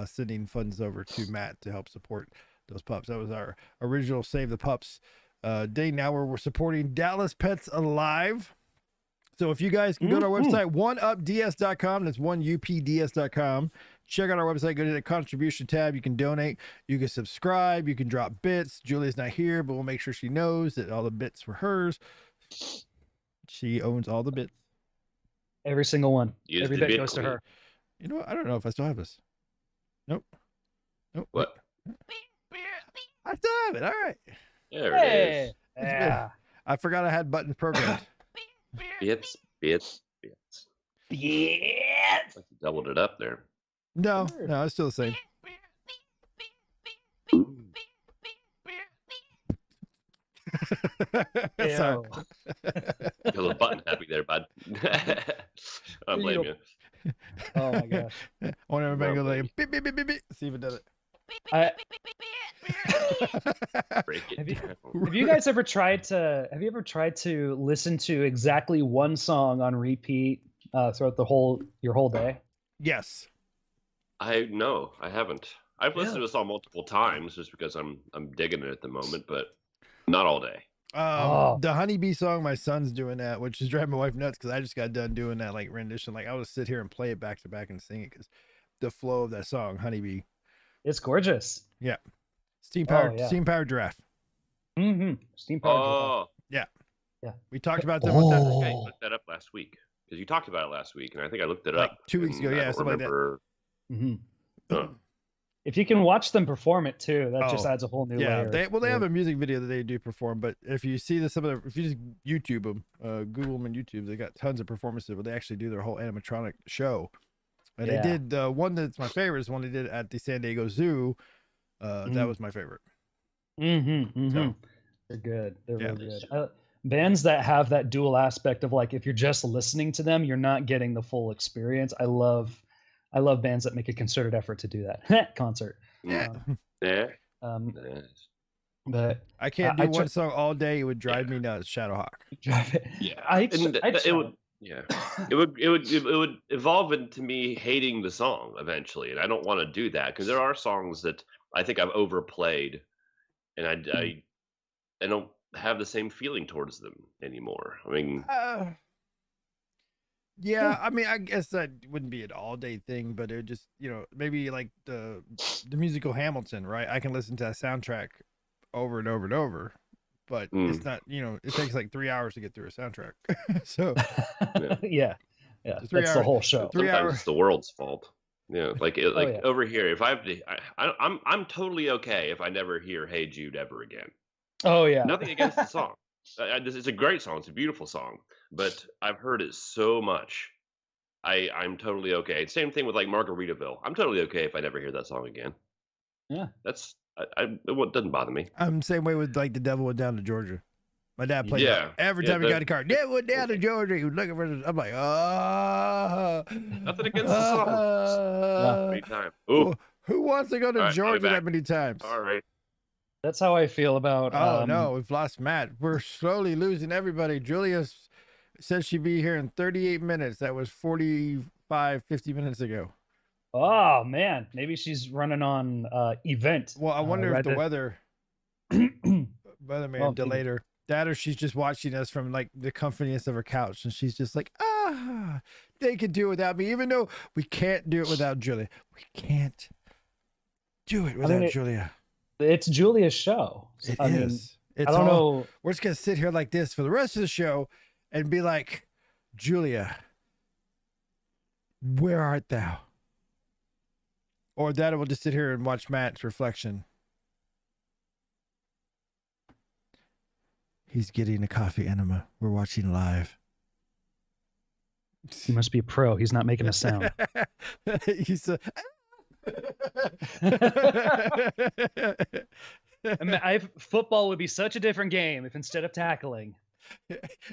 S6: sending funds over to Matt to help support those pups. That was our original Save the Pups day. Now we're supporting Dallas Pets Alive. So if you guys can go to our website, oneupds.com, that's oneupds.com. Check out our website, go to the contribution tab. You can donate, you can subscribe, you can drop bits. Julia's not here, but we'll make sure she knows that all the bits were hers. She owns all the bits.
S7: Every single one.
S5: Use
S7: Every
S5: the
S7: bit goes to
S5: Bitcoin.
S7: her.
S6: You know what? I don't know if I still have this. Nope.
S5: What?
S6: I still have it. All right.
S5: There it is.
S7: Yeah.
S6: I forgot I had buttons programmed.
S5: Bits.
S7: Yes.
S5: Like you doubled it up there.
S6: No, it's still the same. Sorry.
S5: Got a little button happy there, bud. I don't blame you.
S7: Oh my gosh.
S6: I want everybody to go like beep, beep, beep, beep, beep. See if it does it.
S5: Break it
S7: Have you-
S5: down.
S7: Have you guys ever tried to listen to exactly one song on repeat throughout your whole day?
S6: Yes.
S5: No, I haven't. I've listened to this song multiple times just because I'm digging it at the moment, but not all day.
S6: The Honeybee song, my son's doing that, which is driving my wife nuts because I just got done doing that like rendition. Like I would sit here and play it back to back and sing it because the flow of that song, Honeybee.
S7: It's gorgeous.
S6: Yeah. Steam powered giraffe.
S7: Mm-hmm. Steam powered.
S5: Oh,
S6: Yeah.
S7: Yeah.
S6: We talked about that with that.
S5: okay, I looked that up last week because you talked about it last week, and I think I looked it
S6: Like
S5: up
S6: 2 weeks
S5: and
S6: ago,
S5: I
S6: yeah,
S5: don't
S6: something like that.
S5: remember.
S7: If you can watch them perform it too, that just
S6: Oh,
S7: adds a whole new
S6: Yeah,
S7: layer.
S6: they have a music video that they do perform, but if you see if you just YouTube them, Google them on YouTube, they got tons of performances where they actually do their whole animatronic show. And they did the one that's my favorite is one they did at the San Diego Zoo. That was my favorite. So,
S7: They're good. They're
S6: Yeah.
S7: really good. Bands that have that dual aspect of like if you're just listening to them, you're not getting the full experience. I love bands that make a concerted effort to do that. Concert.
S5: Yeah. Nice.
S7: But
S6: I can't do one song all day. It would drive me nuts. Shadowhawk.
S5: Yeah, it would. Yeah, it would evolve into me hating the song eventually, and I don't want to do that because there are songs that I think I've overplayed, and I don't have the same feeling towards them anymore. I mean,
S6: yeah, I mean, I guess that wouldn't be an all day thing, but it would just, maybe like the musical Hamilton, right? I can listen to that soundtrack over and over and over, but it's not, it takes like 3 hours to get through a soundtrack. So
S7: yeah,
S6: it's
S7: 3 hours. The whole show.
S5: Sometimes it's the world's fault. Yeah, like over here, if I'm totally okay if I never hear "Hey Jude" ever again.
S7: Oh yeah.
S5: Nothing against the song. It's a great song. It's a beautiful song, but I've heard it so much. I'm totally okay. Same thing with like Margaritaville. I'm totally okay if I never hear that song again.
S7: Yeah.
S5: That's it doesn't bother me.
S6: I'm the same way with like The Devil Went Down to Georgia. My dad played that every time he got a car. Devil Went Down to Georgia. He was looking for I'm like,
S5: nothing against the song. Every time. Ooh.
S6: Who wants to go to Georgia that many times?
S5: All right.
S7: That's how I feel about.
S6: Oh no, we've lost Matt. We're slowly losing everybody. Julia said she'd be here in 38 minutes. That was 50 minutes ago.
S7: Oh man, maybe she's running on event.
S6: Well, I wonder if the weatherman delayed her. That or she's just watching us from like the comfiness of her couch, and she's just like, they can do it without me, even though we can't do it without Julia. We can't do it without Julia.
S7: It's Julia's show.
S6: I mean, I don't know. We're just gonna sit here like this for the rest of the show and be like, Julia, where art thou? Or that will just sit here and watch Matt's reflection. He's getting a coffee enema. We're watching live.
S7: He must be a pro. He's not making a sound.
S6: He's
S7: football would be such a different game if instead of tackling,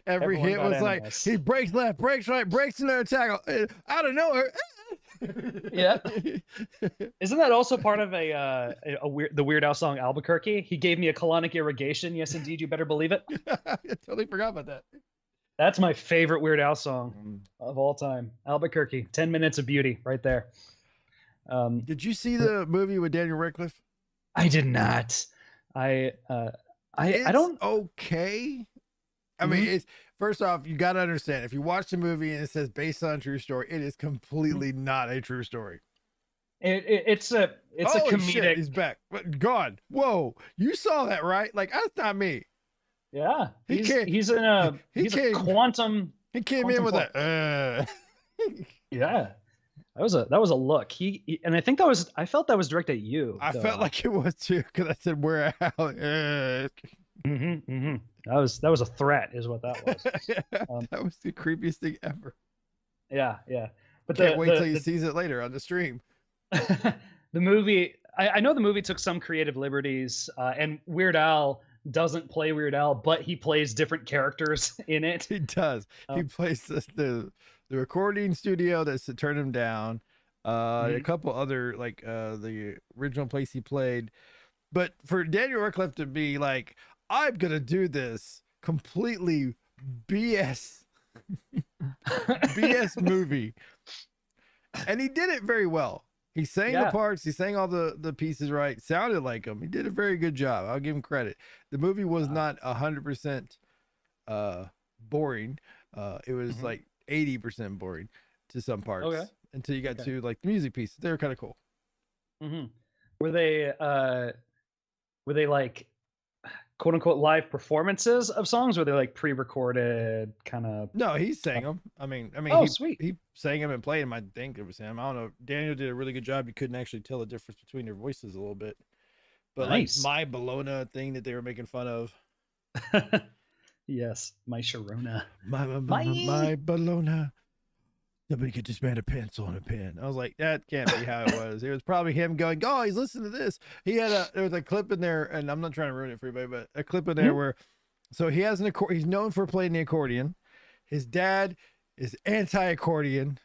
S6: every hit was like he breaks left, breaks right, breaks another tackle out of nowhere.
S7: Yeah. Isn't that also part of a the Weird Al song Albuquerque? He gave me a colonic irrigation. Yes, indeed. You better believe it.
S6: I totally forgot about that.
S7: That's my favorite Weird Al song of all time. Albuquerque. 10 minutes of beauty right there.
S6: Did you see the movie with Daniel Radcliffe?
S7: I did not. I don't.
S6: Okay. I mean, it's first off, you got to understand if you watch the movie and it says based on a true story, it is completely not a true story.
S7: It's a
S6: Holy
S7: comedic.
S6: Shit, he's back. Gone. Whoa, you saw that, right? Like that's not me.
S7: Yeah,
S6: He
S7: he's a quantum.
S6: He came in with a.
S7: Yeah, that was a look. And I think I felt that was directed at you.
S6: I felt like it was too because I said we're out.
S7: That was a threat, is what that was.
S6: That was the creepiest thing ever.
S7: Yeah. But
S6: Can't wait till you sees it later on the stream.
S7: The movie, I know the movie took some creative liberties, and Weird Al doesn't play Weird Al, but he plays different characters in it.
S6: He does. He plays the recording studio that's to turn him down. A couple other like the original place he played, but for Daniel Radcliffe to be like, I'm gonna do this completely BS movie, and he did it very well. He sang the parts, he sang all the pieces right, sounded like him. He did a very good job. I'll give him credit. The movie was not 100% boring. It was like 80% boring to some parts until you got to like the music pieces. They were kind of cool.
S7: Were they like quote unquote live performances of songs, or were they like pre-recorded kind of?
S6: No, he sang them. I mean,
S7: sweet.
S6: He sang them and played them. I think it was him. I don't know. Daniel did a really good job. You couldn't actually tell the difference between their voices a little bit. But
S7: nice.
S6: Like my Bologna thing that they were making fun of.
S7: Yes, my Sharona.
S6: My Bologna. Somebody get this man a pencil and a pen. I was like, that can't be how it was. It was probably him going, oh, he's listening to this. There was a clip in there, and I'm not trying to ruin it for anybody, but a clip in there where, so he has he's known for playing the accordion. His dad is anti-accordion.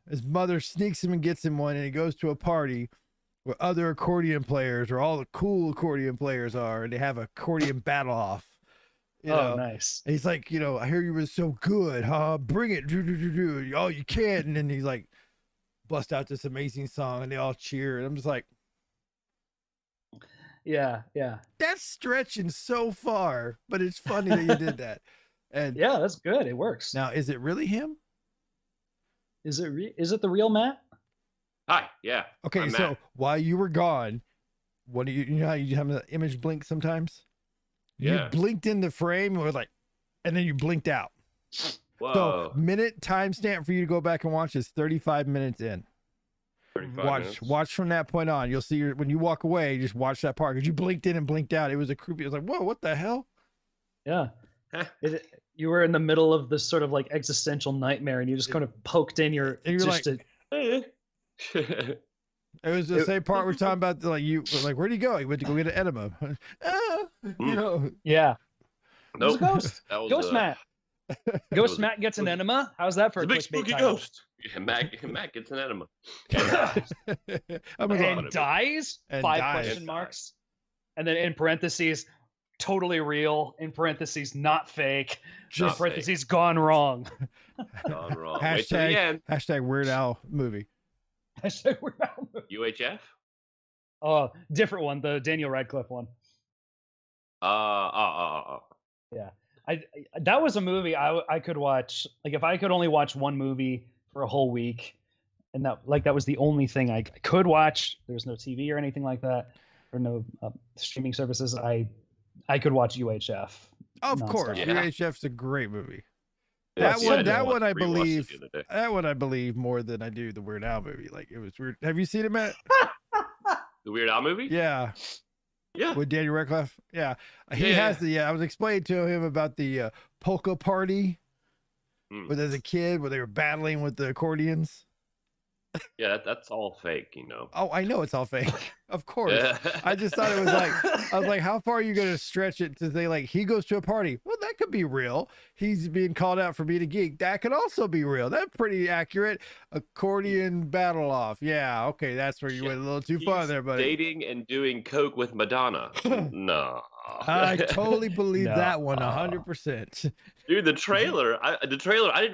S6: His mother sneaks him and gets him one, and he goes to a party where other accordion players, or all the cool accordion players are, and they have an accordion battle off. You know,
S7: nice.
S6: And he's like, I hear you were so good, huh? Bring it. Oh, you can't. And then he's like, bust out this amazing song, and they all cheer. And I'm just like,
S7: yeah.
S6: That's stretching so far, but it's funny that you did that. And
S7: yeah, that's good. It works.
S6: Now, is it really him?
S7: Is it the real Matt?
S5: Hi, yeah.
S6: Okay,
S5: I'm
S6: so
S5: Matt.
S6: while you were gone, what do you know how you have the image blink sometimes?
S5: Yeah.
S6: You blinked in the frame and then you blinked out.
S5: Whoa.
S6: So minute timestamp for you to go back and watch is 35 minutes in.
S5: 35 minutes.
S6: Watch from that point on. You'll see when you walk away, just watch that part because you blinked in and blinked out. It was a creepy. It was like, whoa, what the hell?
S7: Yeah. You were in the middle of this sort of like existential nightmare, and you just kind of poked in your.
S6: And you're It was the same part we're talking about. Like where'd he go? He went to go get an enema.
S7: Yeah.
S5: Nope.
S7: Ghost Matt. Ghost Matt gets an enema. How's that for a
S5: big
S7: clickbait
S5: spooky
S7: title?
S5: ghost? Yeah, Matt gets an enema.
S7: And dies?
S6: And
S7: 5
S6: dies.
S7: question marks. And then in parentheses, totally real. In parentheses, not fake.
S5: Not
S7: in parentheses, gone wrong.
S5: Gone wrong. Wait till the end.
S6: Hashtag Weird Al movie.
S7: Hashtag Weird Al movie.
S5: UHF?
S7: Oh, different one. The Daniel Radcliffe one. Yeah. That was a movie I could watch. Like if I could only watch one movie for a whole week, and that was the only thing I could watch. There was no TV or anything like that, or no streaming services. I could watch UHF.
S6: Of
S7: nonstop.
S6: course,
S5: Yeah.
S6: UHF's a great movie.
S5: Yes,
S6: That one I
S5: rewatched
S6: believe.
S5: it the other day.
S6: That one I believe more than I do the Weird Al movie. Like it was weird. Have you seen it, Matt?
S5: The Weird Al movie?
S6: Yeah.
S5: Yeah.
S6: With Daniel Radcliffe. Yeah. He
S5: Yeah.
S6: has the. I was explaining to him about the polka party. Where there's a kid where they were battling with the accordions.
S5: Yeah, that's all fake,
S6: Oh, I know it's all fake. Of course.
S5: Yeah.
S6: I just thought it was like, I was like, how far are you going to stretch it to say, like, he goes to a party? Well, that could be real. He's being called out for being a geek. That could also be real. That's pretty accurate. Accordion battle off. Yeah, okay, that's where you went a little too far there, buddy.
S5: Dating and doing coke with Madonna. No.
S6: I totally believe that one 100%.
S5: Dude, the trailer, I didn't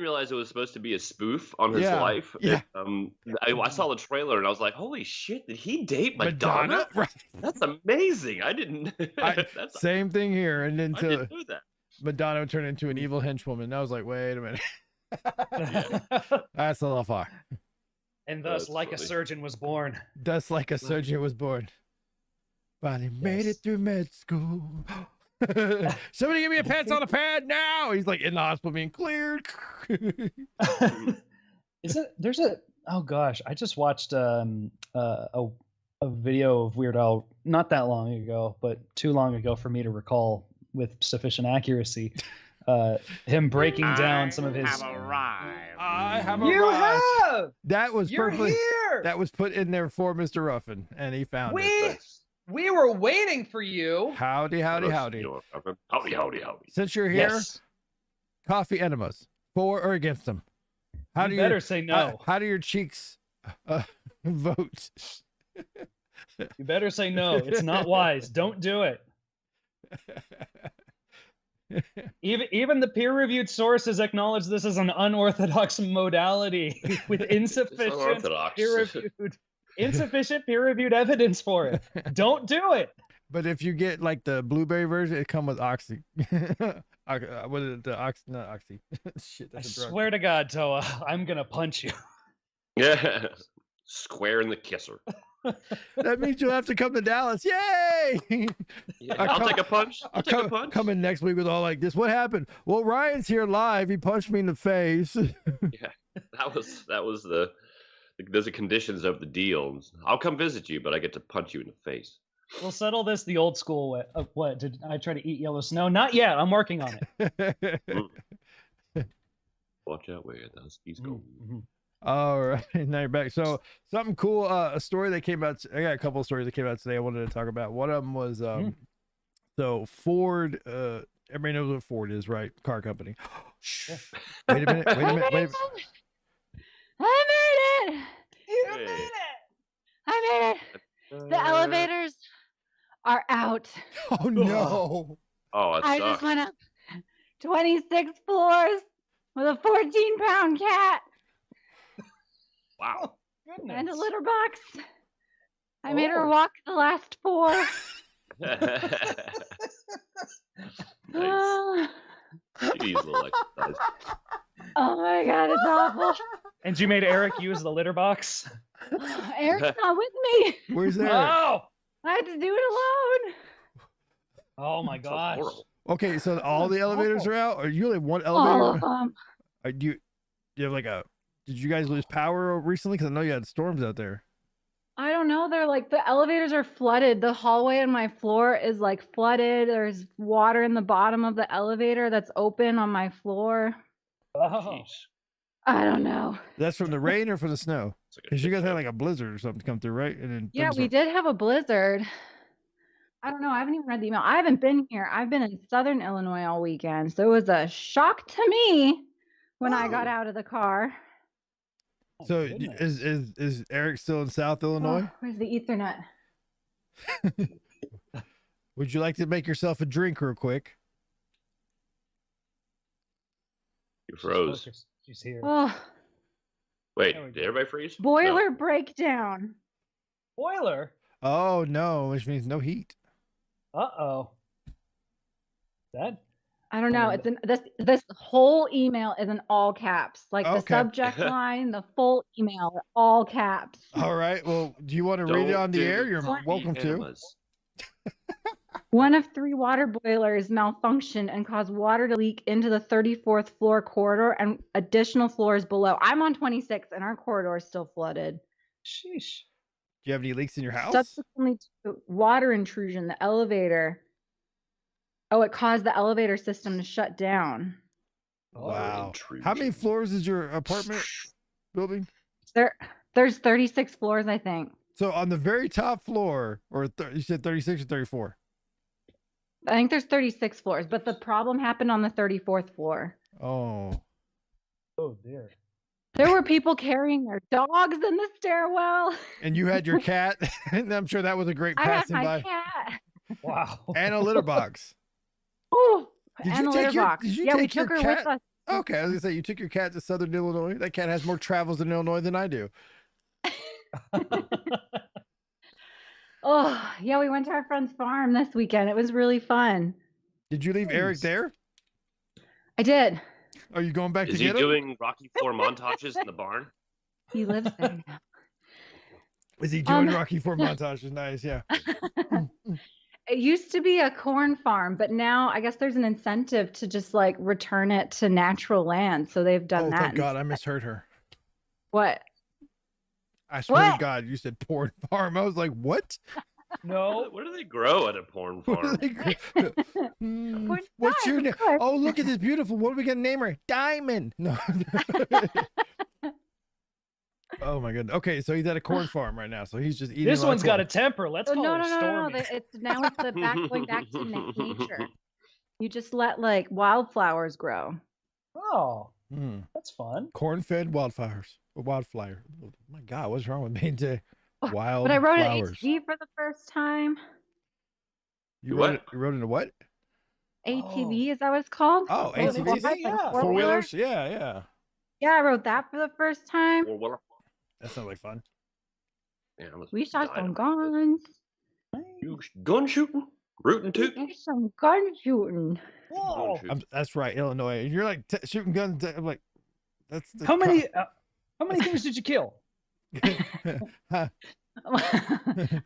S5: realize it was supposed to be a spoof on his life.
S6: Yeah.
S5: I saw the trailer and I was like, holy shit, did he date Madonna?
S6: Right.
S5: That's amazing. I didn't.
S6: Same thing here. And then
S5: I didn't know that.
S6: Madonna turned into an evil henchwoman. I was like, wait a minute. That's a little far.
S7: And thus,
S5: That's
S7: like a
S5: funny.
S7: surgeon was born.
S6: Thus, like a surgeon was born. Finally made it through med school. Somebody give me a pants on the pad now. He's like in the hospital being cleared.
S7: There's a oh gosh, I just watched a video of Weird Al not that long ago, but too long ago for me to recall with sufficient accuracy. Him breaking down some of his.
S6: I have
S7: You
S6: arrived.
S7: have.
S6: That was
S7: You're
S6: perfectly.
S7: here.
S6: That was put in there for Mr. Ruffin, and he found it.
S7: We were waiting for you.
S6: Howdy, howdy, howdy.
S5: Howdy.
S6: Since you're here,
S7: Yes.
S6: coffee enemas, for or against them? How
S7: You
S6: do
S7: better say no.
S6: How do your cheeks vote?
S7: You better say no. It's not wise. Don't do it. Even the peer-reviewed sources acknowledge this as an unorthodox modality with insufficient peer-reviewed evidence for it. Don't do it.
S6: But if you get like the blueberry version, it comes with oxy. What is it? The oxy? Not oxy. Shit,
S7: I
S6: that's a drug.
S7: swear to God, Toa, I'm gonna punch you.
S5: Yeah. Square in the kisser.
S6: That means you'll have to come to Dallas. Yay!
S5: Yeah, I'll take a punch. I'll take a punch.
S6: Come in next week with all like this. What happened? Well, Ryan's here live. He punched me in the face.
S5: Yeah, that was those are conditions of the deal. I'll come visit you, but I get to punch you in the face.
S7: We'll settle this the old school way. What did I try to eat yellow snow? Not yet. I'm working on it.
S5: Watch out where the huskies go.
S7: Mm-hmm.
S6: All right, now you're back. So something cool. A story that came out. I got a couple of stories that came out today. I wanted to talk about. One of them was so Ford. Everybody knows what Ford is, right? Car company. Shh. Wait a minute.
S9: I made it.
S7: You
S5: Hey.
S7: made it.
S9: I made it. The elevators are out.
S6: Oh no.
S5: Oh, it
S9: I
S5: sucks.
S9: just went up 26 floors with a 14-pound cat
S5: Wow.
S7: Goodness.
S9: and a litter box. I made her
S7: Oh.
S9: walk the last 4.
S5: Nice.
S9: Oh,
S5: Jeez, little exercise.
S9: oh my God, it's awful.
S7: And you made Eric use the litter box.
S9: Eric's not with me.
S6: Where's Eric?
S7: Oh.
S9: I had to do it alone.
S7: Oh my
S5: Sounds
S7: gosh.
S5: horrible.
S6: Okay, so all the elevators are out, or you only have one
S9: All
S6: elevator?
S9: of them.
S6: Do you have like a? Did you guys lose power recently? Because I know you had storms out there.
S9: I don't know. They're like the elevators are flooded. The hallway on my floor is like flooded. There's water in the bottom of the elevator that's open on my floor.
S7: Oh.
S5: Jeez.
S9: I don't know.
S6: That's from the rain or from the snow?
S5: It's like a
S6: Because you
S5: shit
S6: guys had
S5: show.
S6: like a blizzard or something come through, right? And then
S9: Yeah, we did have a blizzard. I don't know. I haven't even read the email. I haven't been here. I've been in Southern Illinois all weekend. So it was a shock to me when I got out of the car.
S6: So
S7: Goodness.
S6: is Eric still in South Illinois?
S9: Oh, where's the Ethernet?
S6: Would you like to make yourself a drink real quick?
S5: You froze.
S7: Focus. She's here.
S9: Oh,
S5: Wait,
S7: There we
S5: did
S7: go.
S5: everybody freeze?
S9: boiler breakdown.
S7: Boiler.
S6: Oh no, which means no heat.
S7: Uh-oh. That
S9: I don't know. It's this whole email is in all caps. Like the
S6: Okay.
S9: subject line, the full email, are all caps.
S6: All right. Well, do you want to read it
S5: Don't
S6: on the
S5: do
S6: air? You're
S5: the
S6: welcome to.
S5: Enemas.
S9: One of 3 water boilers malfunctioned and caused water to leak into the 34th floor corridor and additional floors below. I'm on 26 and our corridor is still flooded.
S7: sheesh.
S6: Do you have any leaks in your house?
S9: Subsequently to water intrusion, the elevator. Oh, it caused the elevator system to shut down.
S6: Wow.
S5: intrusion.
S6: How many floors is your apartment building?
S9: There There's 36 floors, I think.
S6: So on the very top floor, or you said 36 or 34?
S9: I think there's 36 floors, but the problem happened on the 34th floor.
S6: Oh.
S7: Oh dear.
S9: There were people carrying their dogs in the stairwell.
S6: And you had your cat, and I'm sure that was a great
S9: I had
S6: passing
S9: my
S6: by.
S9: cat.
S7: Wow.
S6: And a litter box.
S9: Oh,
S6: Did
S9: and
S6: you
S9: a
S6: take
S9: litter
S6: your-
S9: box.
S6: did you
S9: Yeah, we
S6: take your
S9: took her
S6: cat?
S9: with us.
S6: Okay, I was gonna say you took your cat to Southern Illinois. That cat has more travels in Illinois than I do.
S9: Oh, yeah, we went to our friend's farm this weekend. It was really fun.
S6: Did you leave Eric there?
S9: I did.
S6: Are you going back
S5: Is
S6: to
S5: he
S6: get him?
S5: doing Rocky IV montages in the barn?
S9: He lives there now.
S6: Is he doing Rocky IV montages? Nice, yeah.
S9: It used to be a corn farm, but now I guess there's an incentive to just like return it to natural land. So they've done
S6: Oh,
S9: that.
S6: thank God, I misheard her.
S9: What?
S6: I swear to
S9: What?
S6: God, you said porn farm. I was like, what?
S7: No.
S5: What do they grow at a porn farm?
S6: What's your name?
S9: of course.
S6: Oh, look at this beautiful. What are we gonna name her? Diamond. No. Oh my goodness. Okay, so he's at a corn farm right now. So he's just eating.
S7: This
S6: a lot of
S7: one's got a
S6: corn.
S7: temper. Let's
S9: Oh,
S7: call
S9: no,
S7: her
S9: no, no, no, no.
S7: Stormy.
S9: It's now it's the going back to nature. You just let like wildflowers grow.
S7: Oh,
S6: Hmm.
S7: that's fun.
S6: Corn-fed wildflowers. Wildflower. Oh my God, what's wrong with me today? Wild
S9: But I wrote an
S6: flowers.
S9: ATV for the first time.
S6: You
S5: What?
S6: wrote it. You wrote into what?
S9: ATV, is that what it's called?
S6: Oh,
S7: Oh, an
S6: ATVs.
S7: ATV, yeah.
S6: Four-wheelers. Yeah, yeah.
S9: Yeah, I wrote that for the first time.
S5: Or what?
S6: That sounds like fun.
S5: Yeah, I almost
S9: We shot
S5: died
S9: some
S5: of it.
S9: guns.
S5: You gun shooting? Rootin' tootin'?
S9: There's some gun shooting.
S7: Whoa.
S6: That's right, Illinois. And you're like shooting guns. I'm like, that's the
S7: How many things did you kill?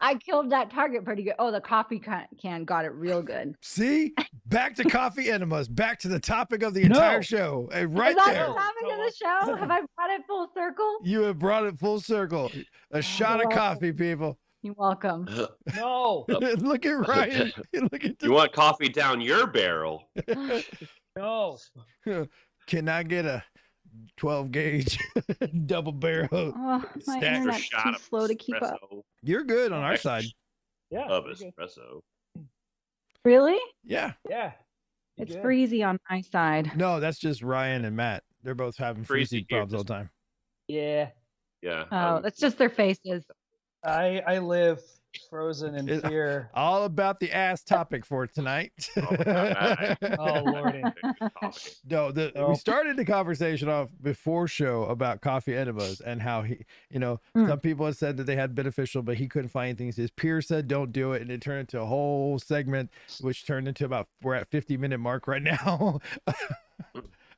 S9: I killed that target pretty good. Oh, the coffee can got it real good.
S6: See, back to coffee enemas. Back to the topic of the entire
S7: No.
S6: show. Hey, right
S9: Is that
S6: there.
S9: the topic of the show? Have I brought it full circle?
S6: You have brought it full circle. A shot of
S9: welcome.
S6: coffee, people.
S9: You're welcome.
S7: No.
S6: Look at Ryan. Look at
S5: You want coffee down your barrel?
S7: No.
S6: Can I get a 12 gauge double barrel?
S9: Oh, my
S6: Stack or
S9: internet's
S5: shot
S9: too
S5: of
S9: slow to keep up.
S5: espresso
S6: You're good on our side.
S7: Yeah.
S5: Of
S7: you're good.
S5: espresso.
S9: Really?
S6: Yeah.
S7: Yeah. you're
S9: It's
S7: good.
S9: breezy on my side.
S6: No, that's just Ryan and Matt. They're both having
S5: Freezy
S6: freezy problems all the time.
S7: Yeah.
S5: Yeah.
S9: Oh, that's just their faces.
S7: I live frozen in
S6: It-
S7: fear.
S6: All about the ass topic for tonight.
S5: Oh, God.
S7: Oh, Lordy.
S5: Coffee.
S6: No,
S7: Oh.
S6: we started the conversation off before show about coffee enemas and how he, some people had said that they had beneficial, but he couldn't find things. His peers said don't do it, and it turned into a whole segment, which turned into we're at 50-minute mark right now.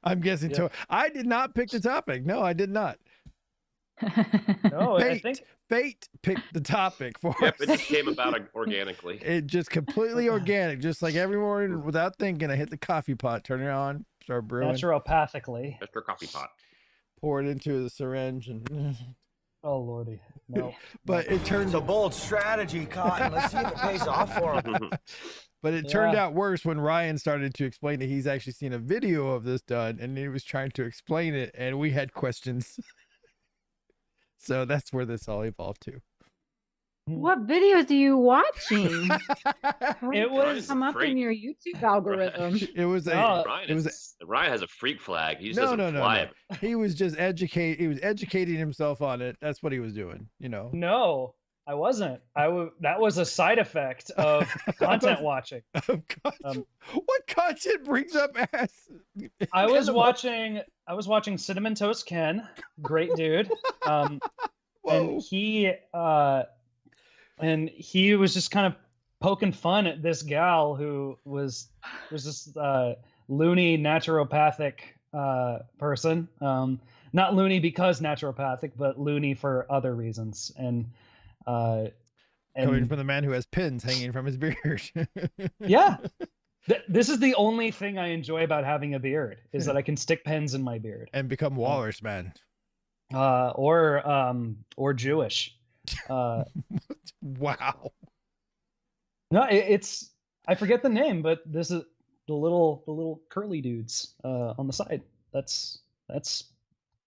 S6: I'm guessing.
S7: Yeah.
S6: I did not pick the topic. No, I did not.
S7: No, I
S6: Fate,
S7: think
S6: fate picked the topic for
S5: Yep,
S6: us.
S5: it just came about organically.
S6: It just completely organic, just like every morning without thinking. I hit the coffee pot, turn it on, start brewing,
S7: naturopathically.
S5: Mr. Coffee Pot.
S6: pour it into the syringe, and
S7: Oh, Lordy. No.
S6: but it turned
S10: It's a bold strategy, Cotton. Let's see if it pays off for him.
S6: But it turned
S7: Yeah.
S6: out worse when Ryan started to explain that he's actually seen a video of this done, and he was trying to explain it, and we had questions. So that's where this all evolved to.
S9: What videos are you watching?
S7: It was
S9: come up in your YouTube algorithm.
S6: It was a.
S7: Oh,
S5: Ryan,
S6: it was
S5: Ryan has a freak flag. He just
S6: no,
S5: doesn't
S6: no, no,
S5: fly
S6: no.
S5: it.
S6: He was just He was educating himself on it. That's what he was doing.
S7: No, I wasn't. That was a side effect of content watching.
S6: What content brings up ass?
S7: I was watching Cinnamon Toast Ken, great dude. And he was just kind of poking fun at this gal who was this loony naturopathic person. Not loony because naturopathic, but loony for other reasons. And
S6: Coming from the man who has pins hanging from his beard.
S7: yeah. This is the only thing I enjoy about having a beard is that I can stick pens in my beard
S6: and become Walrus Man.
S7: Or Jewish.
S6: Wow.
S7: No, it's I forget the name, but this is the little curly dudes on the side. That's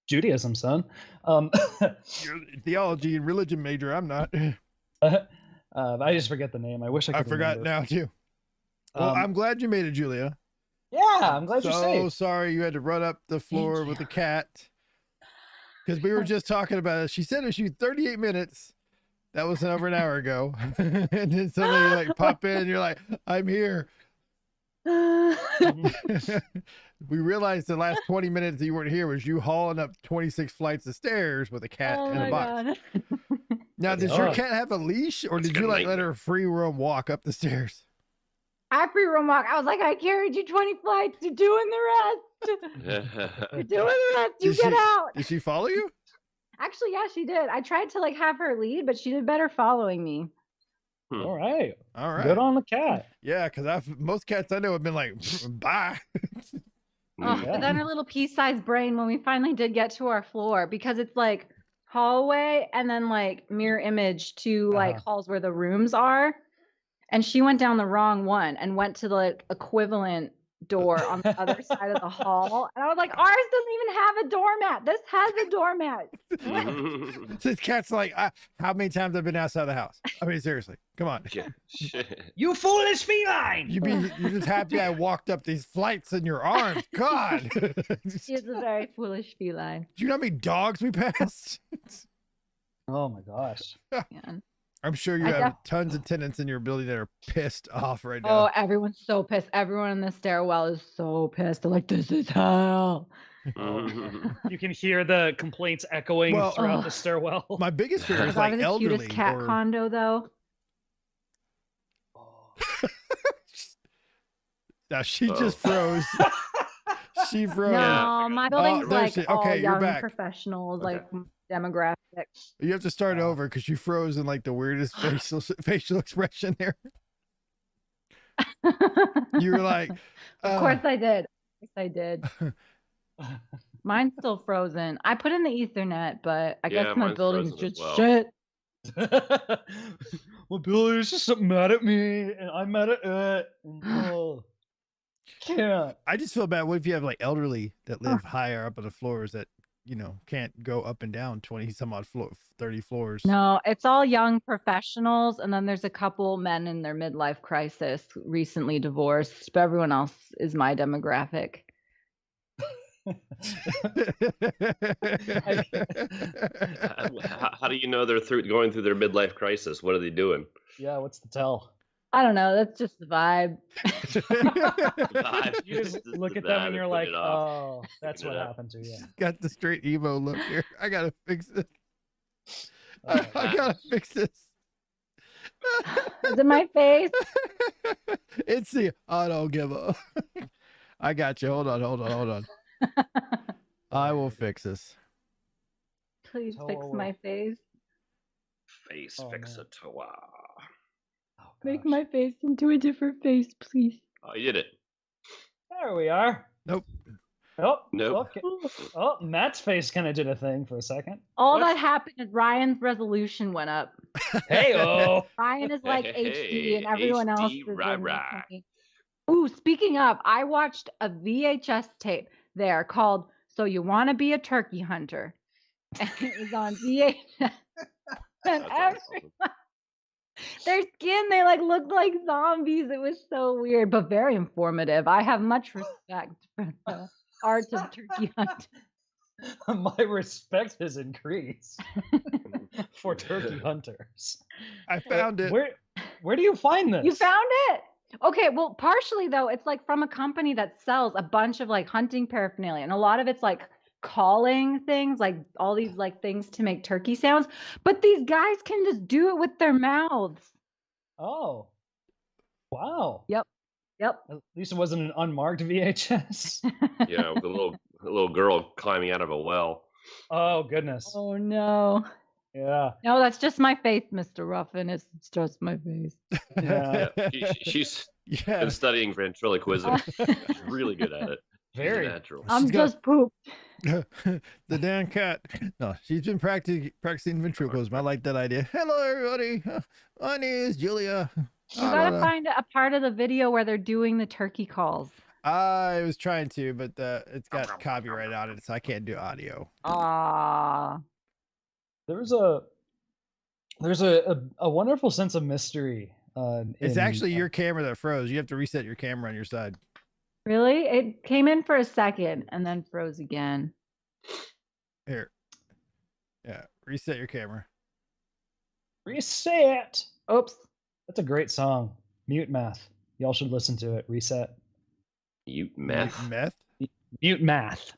S7: Judaism, son.
S6: You're a theology and religion major. I'm not.
S7: I just forget the name. I wish I could.
S6: I forgot
S7: remember.
S6: now too. Well, I'm glad you made it, Julia.
S7: Yeah, I'm glad you're
S6: So
S7: safe.
S6: sorry you had to run up the floor with the cat. Because we were just talking about it. She said it shoot 38 minutes. That was over an hour ago. And then suddenly you like pop in and you're like, I'm here. We realized the last 20 minutes that you weren't here was you hauling up 26 flights of stairs with a cat in a box.
S9: God.
S6: Now, does your cat have a leash or did you like let her free roam walk up the stairs?
S9: I free roam walk. I was like, I carried you 20 flights. You're doing the rest. You're doing the rest. You get out.
S6: Did she follow you?
S9: Actually, yeah, she did. I tried to like have her lead, but she did better following me.
S7: All right.
S6: All right.
S7: Good on the cat.
S6: Yeah, because most cats I know have been like, bye.
S9: But then her little pea-sized brain, when we finally did get to our floor, because it's like hallway and then like mirror image to like halls where the rooms are. And she went down the wrong one and went to the like equivalent door on the other side of the hall. And I was like, ours doesn't even have a doormat. This has a doormat.
S6: This cat's like, how many times I've been outside the house? I mean, seriously, come on.
S10: You foolish feline!
S6: You're just happy I walked up these flights in your arms. God.
S9: She is a very foolish feline.
S6: Do you know how many dogs we passed?
S7: Oh my gosh.
S9: Man.
S6: I'm sure you have tons of tenants in your building that are pissed off right now.
S9: Oh, everyone's so pissed. Everyone in the stairwell is so pissed. They're like, this is hell.
S7: You can hear the complaints echoing throughout the stairwell.
S6: My biggest fear is
S9: Probably
S6: like
S9: the
S6: elderly.
S9: cutest cat condo, though.
S6: Now she just froze. She froze.
S9: No, my building's like all
S6: okay, you're
S9: young
S6: back.
S9: professionals, like demographics.
S6: You have to start over because you froze in like the weirdest facial expression there. You were like,
S9: Of course I did. Of course I did. Mine's still frozen. I put in the Ethernet, but I guess my building's just shit.
S7: My building is just mad at me, and I'm mad at it. Can't.
S6: I just feel bad. What if you have like elderly that live higher up on the floors that, you know, can't go up and down 20 some odd 30 floors?
S9: No, it's all young professionals, and then there's a couple men in their midlife crisis, recently divorced, but everyone else is my demographic.
S5: How do you know they're going through their midlife crisis? What are they doing?
S7: Yeah, what's the tell?
S9: I don't know. That's just the vibe.
S7: You just look at them and you're like, oh, that's what happened to you.
S6: Got the straight emo look here. I gotta fix this. I gotta fix this.
S9: Is it my face?
S6: It's the I don't give a. I got you. Hold on. I will fix this.
S9: Please fix my face.
S5: Face fixer.
S9: Make my face into a different face, please.
S5: Oh, you did it.
S7: There we are.
S6: Nope.
S7: Oh,
S5: nope.
S7: Okay. Oh, Matt's face kind of did a thing for a second.
S9: All that happened is Ryan's resolution went up.
S7: Hey-oh.
S9: Ryan is like HD and everyone else is
S5: rah.
S9: Ooh, speaking of, I watched a VHS tape there called So You Want to Be a Turkey Hunter. And it was on VHS. And their skin, they like looked like zombies. It was so weird, but very informative. I have much respect for the art of turkey hunting.
S7: My respect has increased for turkey hunters.
S6: I found it.
S7: Where do you find this?
S9: You found it? Okay, well, partially though, it's like from a company that sells a bunch of like hunting paraphernalia, and a lot of it's like calling things, like all these like things to make turkey sounds, but these guys can just do it with their mouths.
S7: Oh, wow.
S9: Yep.
S7: At least it wasn't an unmarked VHS.
S5: Yeah, with a little girl climbing out of a well.
S7: Oh goodness.
S9: Oh no.
S7: Yeah.
S9: No, that's just my face, Mr. Ruffin. It's just my face.
S7: Yeah.
S5: She's been studying ventriloquism. She's really good at it.
S7: Very
S5: natural.
S9: I'm just pooped.
S6: The damn cat. No, she's been practicing ventriloquism. I like that idea. Hello, everybody. My name is Julia.
S9: You gotta find a part of the video where they're doing the turkey calls.
S6: I was trying to, but it's got copyright on it, so I can't do audio.
S9: Ah.
S7: There's a wonderful sense of mystery.
S6: It's actually your camera that froze. You have to reset your camera on your side.
S9: Really? It came in for a second and then froze again.
S6: Here. Yeah, reset your camera.
S7: Reset.
S9: Oops.
S7: That's a great song. Mute Math. Y'all should listen to it. Reset.
S5: Mute meth.
S6: Meth?
S7: Mute Math.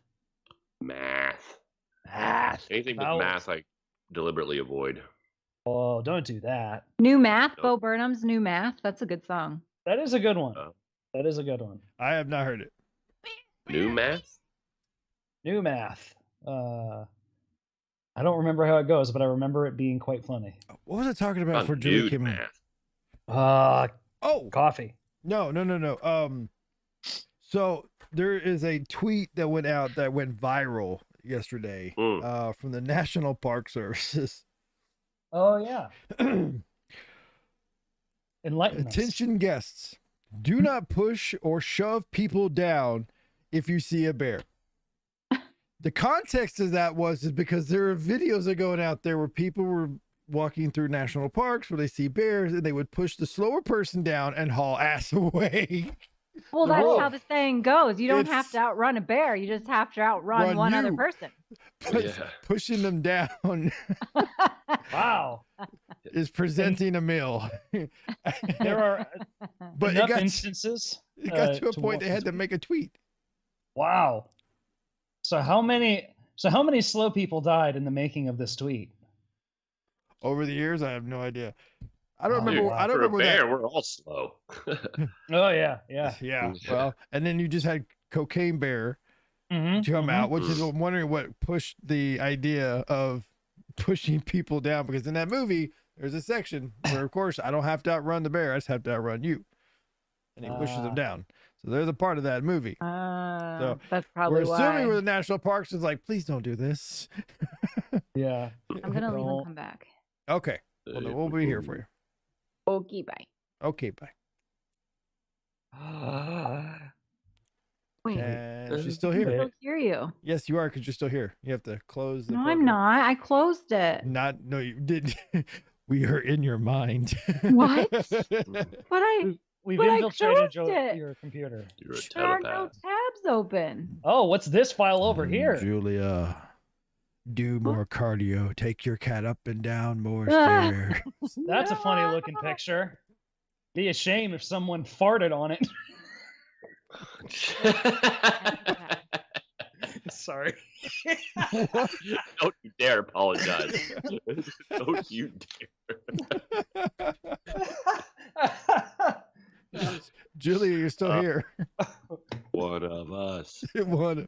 S5: Math.
S7: Math.
S5: Anything with
S7: Vowels.
S5: math, I deliberately avoid.
S7: Oh, don't do that.
S9: New Math,
S5: Nope.
S9: Bo Burnham's New Math. That's a good song.
S7: That is a good one.
S5: Oh.
S7: That is a good one.
S6: I have not heard it.
S5: New math?
S7: New Math. I don't remember how it goes, but I remember it being quite funny.
S6: What was I talking about
S5: Not
S6: before Julie
S5: nude
S6: came in?
S5: math.
S6: Oh,
S7: Coffee.
S6: no. So there is a tweet that went out that went viral yesterday from the National Park Services.
S7: Oh, yeah. Enlighten us.
S6: Attention guests, do not push or shove people down if you see a bear. The context of that is because there are videos that are going out there where people were walking through national parks where they see bears and they would push the slower person down and haul ass away.
S9: Well, that's how the saying goes. You don't have
S6: It's-
S9: to outrun a bear. You just have to outrun
S6: Run
S9: one other
S6: you.
S9: person.
S6: Pushing them down
S7: Wow.
S6: is presenting a meal.
S7: There are
S6: But
S7: enough
S6: it got,
S7: instances.
S6: it got to a
S7: to
S6: point they had to make a tweet.
S7: Wow. So how many slow people died in the making of this tweet?
S6: Over the years, I have no idea. I don't
S7: Oh,
S6: remember.
S7: wow.
S6: I don't
S5: For a
S6: remember
S5: bear,
S6: that.
S5: we're all slow.
S7: Oh yeah, yeah.
S6: Yeah. Well, and then you just had Cocaine Bear
S7: Mm-hmm.
S6: come out, which is I'm wondering what pushed the idea of pushing people down, because in that movie there's a section where, of course, I don't have to outrun the bear; I just have to outrun you, and he pushes them down. So there's a part of that movie. So
S9: that's probably
S6: we're assuming
S9: why.
S6: where the national parks is like, please don't do this.
S7: Yeah.
S9: I'm gonna leave and come back.
S6: Okay. Well, then we'll be here for you.
S9: Okay, bye.
S6: Okay, bye.
S9: Wait,
S6: And she's still
S9: I can
S6: here.
S9: still hear you.
S6: Yes, you are, because you're still here. You have to close the
S9: No,
S6: program.
S9: I'm not. I closed it.
S6: No, you did. We are in your mind.
S9: What? But
S7: We've
S9: But I
S7: infiltrated
S9: closed it.
S7: your computer.
S5: You're a
S9: there are no
S5: telepath.
S9: tabs open.
S7: Oh, what's this file over here?
S6: Julia, do more cardio. Take your cat up and down more
S9: Ah.
S6: stairs.
S7: That's a funny looking picture. Be a shame if someone farted on it. Sorry.
S5: Don't you dare apologize. Don't you dare.
S6: Julia, you're still here.
S5: One of us.
S6: One.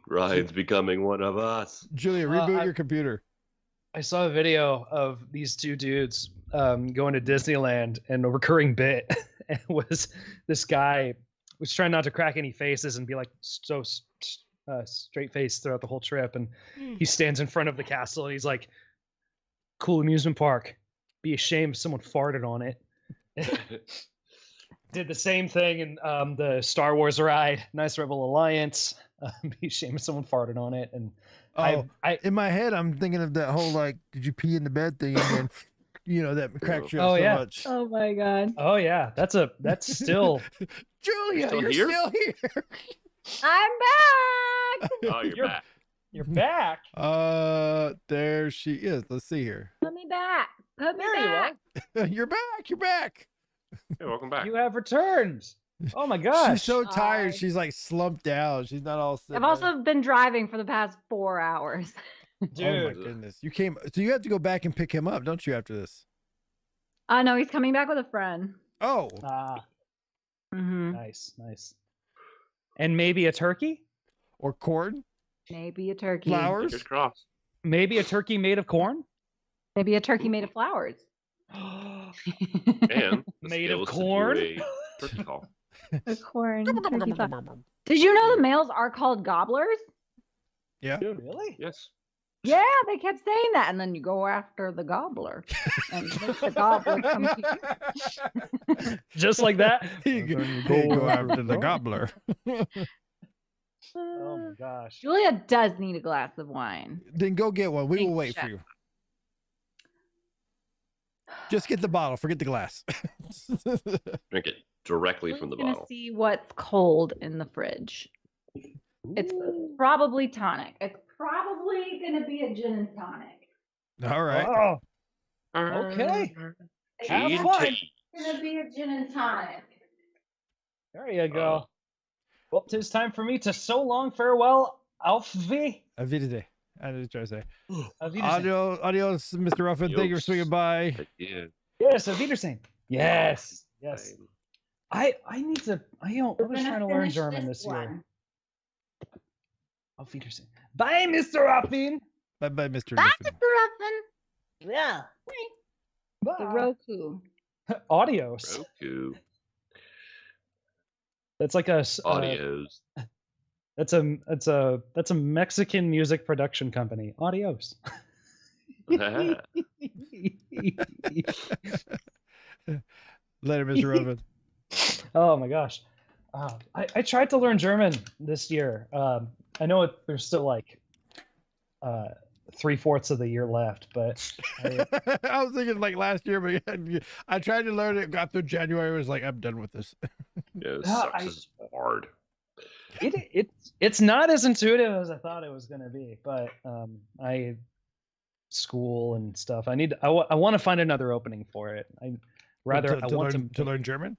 S5: Ryan's becoming one of us.
S6: Julia, reboot your computer.
S7: I saw a video of these two dudes going to Disneyland, and a recurring bit was this guy was trying not to crack any faces and be like so straight faced throughout the whole trip. And he stands in front of the castle and he's like, "Cool amusement park. Be ashamed if someone farted on it." Did the same thing in the Star Wars ride, Nice Rebel Alliance. Be ashamed if someone farted on it. And
S6: I in my head, I'm thinking of that whole like, did you pee in the bed thing? And then, you know, that cracks you up so much.
S9: Oh my god.
S7: Oh yeah, that's still.
S6: Julia,
S5: Still
S6: you're
S5: here?
S6: still here.
S9: I'm back.
S5: Oh, you're back.
S7: You're back.
S6: There she is. Let's see here.
S9: Put me back. Put me
S7: There you
S9: back.
S6: You're back. You're back.
S5: Hey, welcome back.
S7: You have returned. Oh my gosh.
S6: She's so tired.
S9: Hi.
S6: She's like slumped down. She's not all.
S9: I've also been driving for the past 4 hours.
S7: Dude.
S6: Oh my goodness. You came. So you have to go back and pick him up, don't you? After this.
S9: No, he's coming back with a friend.
S6: Oh.
S9: Mm-hmm.
S7: Nice. And maybe a turkey?
S6: Or corn.
S9: Maybe a turkey.
S6: Flowers.
S5: Fingers crossed.
S7: Maybe a turkey made of corn?
S9: Maybe a turkey made of flowers.
S5: And the
S7: Made of
S5: skills to do
S7: corn?
S5: a turkey call.
S9: A corn. turkey flower. Did you know the males are called gobblers?
S6: Yeah.
S7: Really?
S5: Yes.
S9: Yeah, they kept saying that, and then you go after the gobbler, and the gobbler comes to you.
S7: Just like that.
S6: You go after the gobbler.
S7: Oh my gosh.
S9: Julia does need a glass of wine.
S6: Then go get one. We will
S9: Thanks,
S6: wait
S9: Chef.
S6: for you. Just get the bottle. Forget the glass.
S5: Drink it directly
S9: We're
S5: from the
S9: gonna
S5: bottle.
S9: see what's cold in the fridge. It's probably tonic. It's probably gonna be a gin and tonic.
S6: All right.
S7: Oh, okay. Have
S5: Gin
S7: fun.
S5: tea.
S9: It's gonna be a gin and tonic.
S7: There you go. Well, 'tis time for me to so long farewell. Auf Wiedersehen.
S6: Avidide. I was trying to say.
S7: Auf Wiedersehen.
S6: Adios, Mr. Ruffin. Thank you for swinging by.
S5: Yeah.
S7: Yes, Auf Wiedersehen. Yes. Yes. I need to. I was
S9: We're gonna
S7: trying to learn
S9: finish
S7: German this year.
S9: one.
S7: Auf Wiedersehen. Bye, Mr. Ruffin.
S6: Bye bye, Mr.
S9: Bye,
S6: Ruffin.
S9: Mr. Ruffin.
S8: Yeah.
S7: Bye.
S9: The Roku.
S7: Audios.
S5: Roku.
S7: That's like a
S5: Audios.
S7: that's a Mexican music production company. Audios.
S6: Later, Mr. Ruffin.
S7: Oh my gosh. I tried to learn German this year. I know there's still like 3/4 of the year left, but
S6: I was thinking like last year, but I tried to learn it. Got through January. Was like, I'm done with this.
S5: Yeah, it sucks. This is hard.
S7: it's not as intuitive as I thought it was going to be, but school and stuff. I want to find another opening for it. I want
S6: to learn German.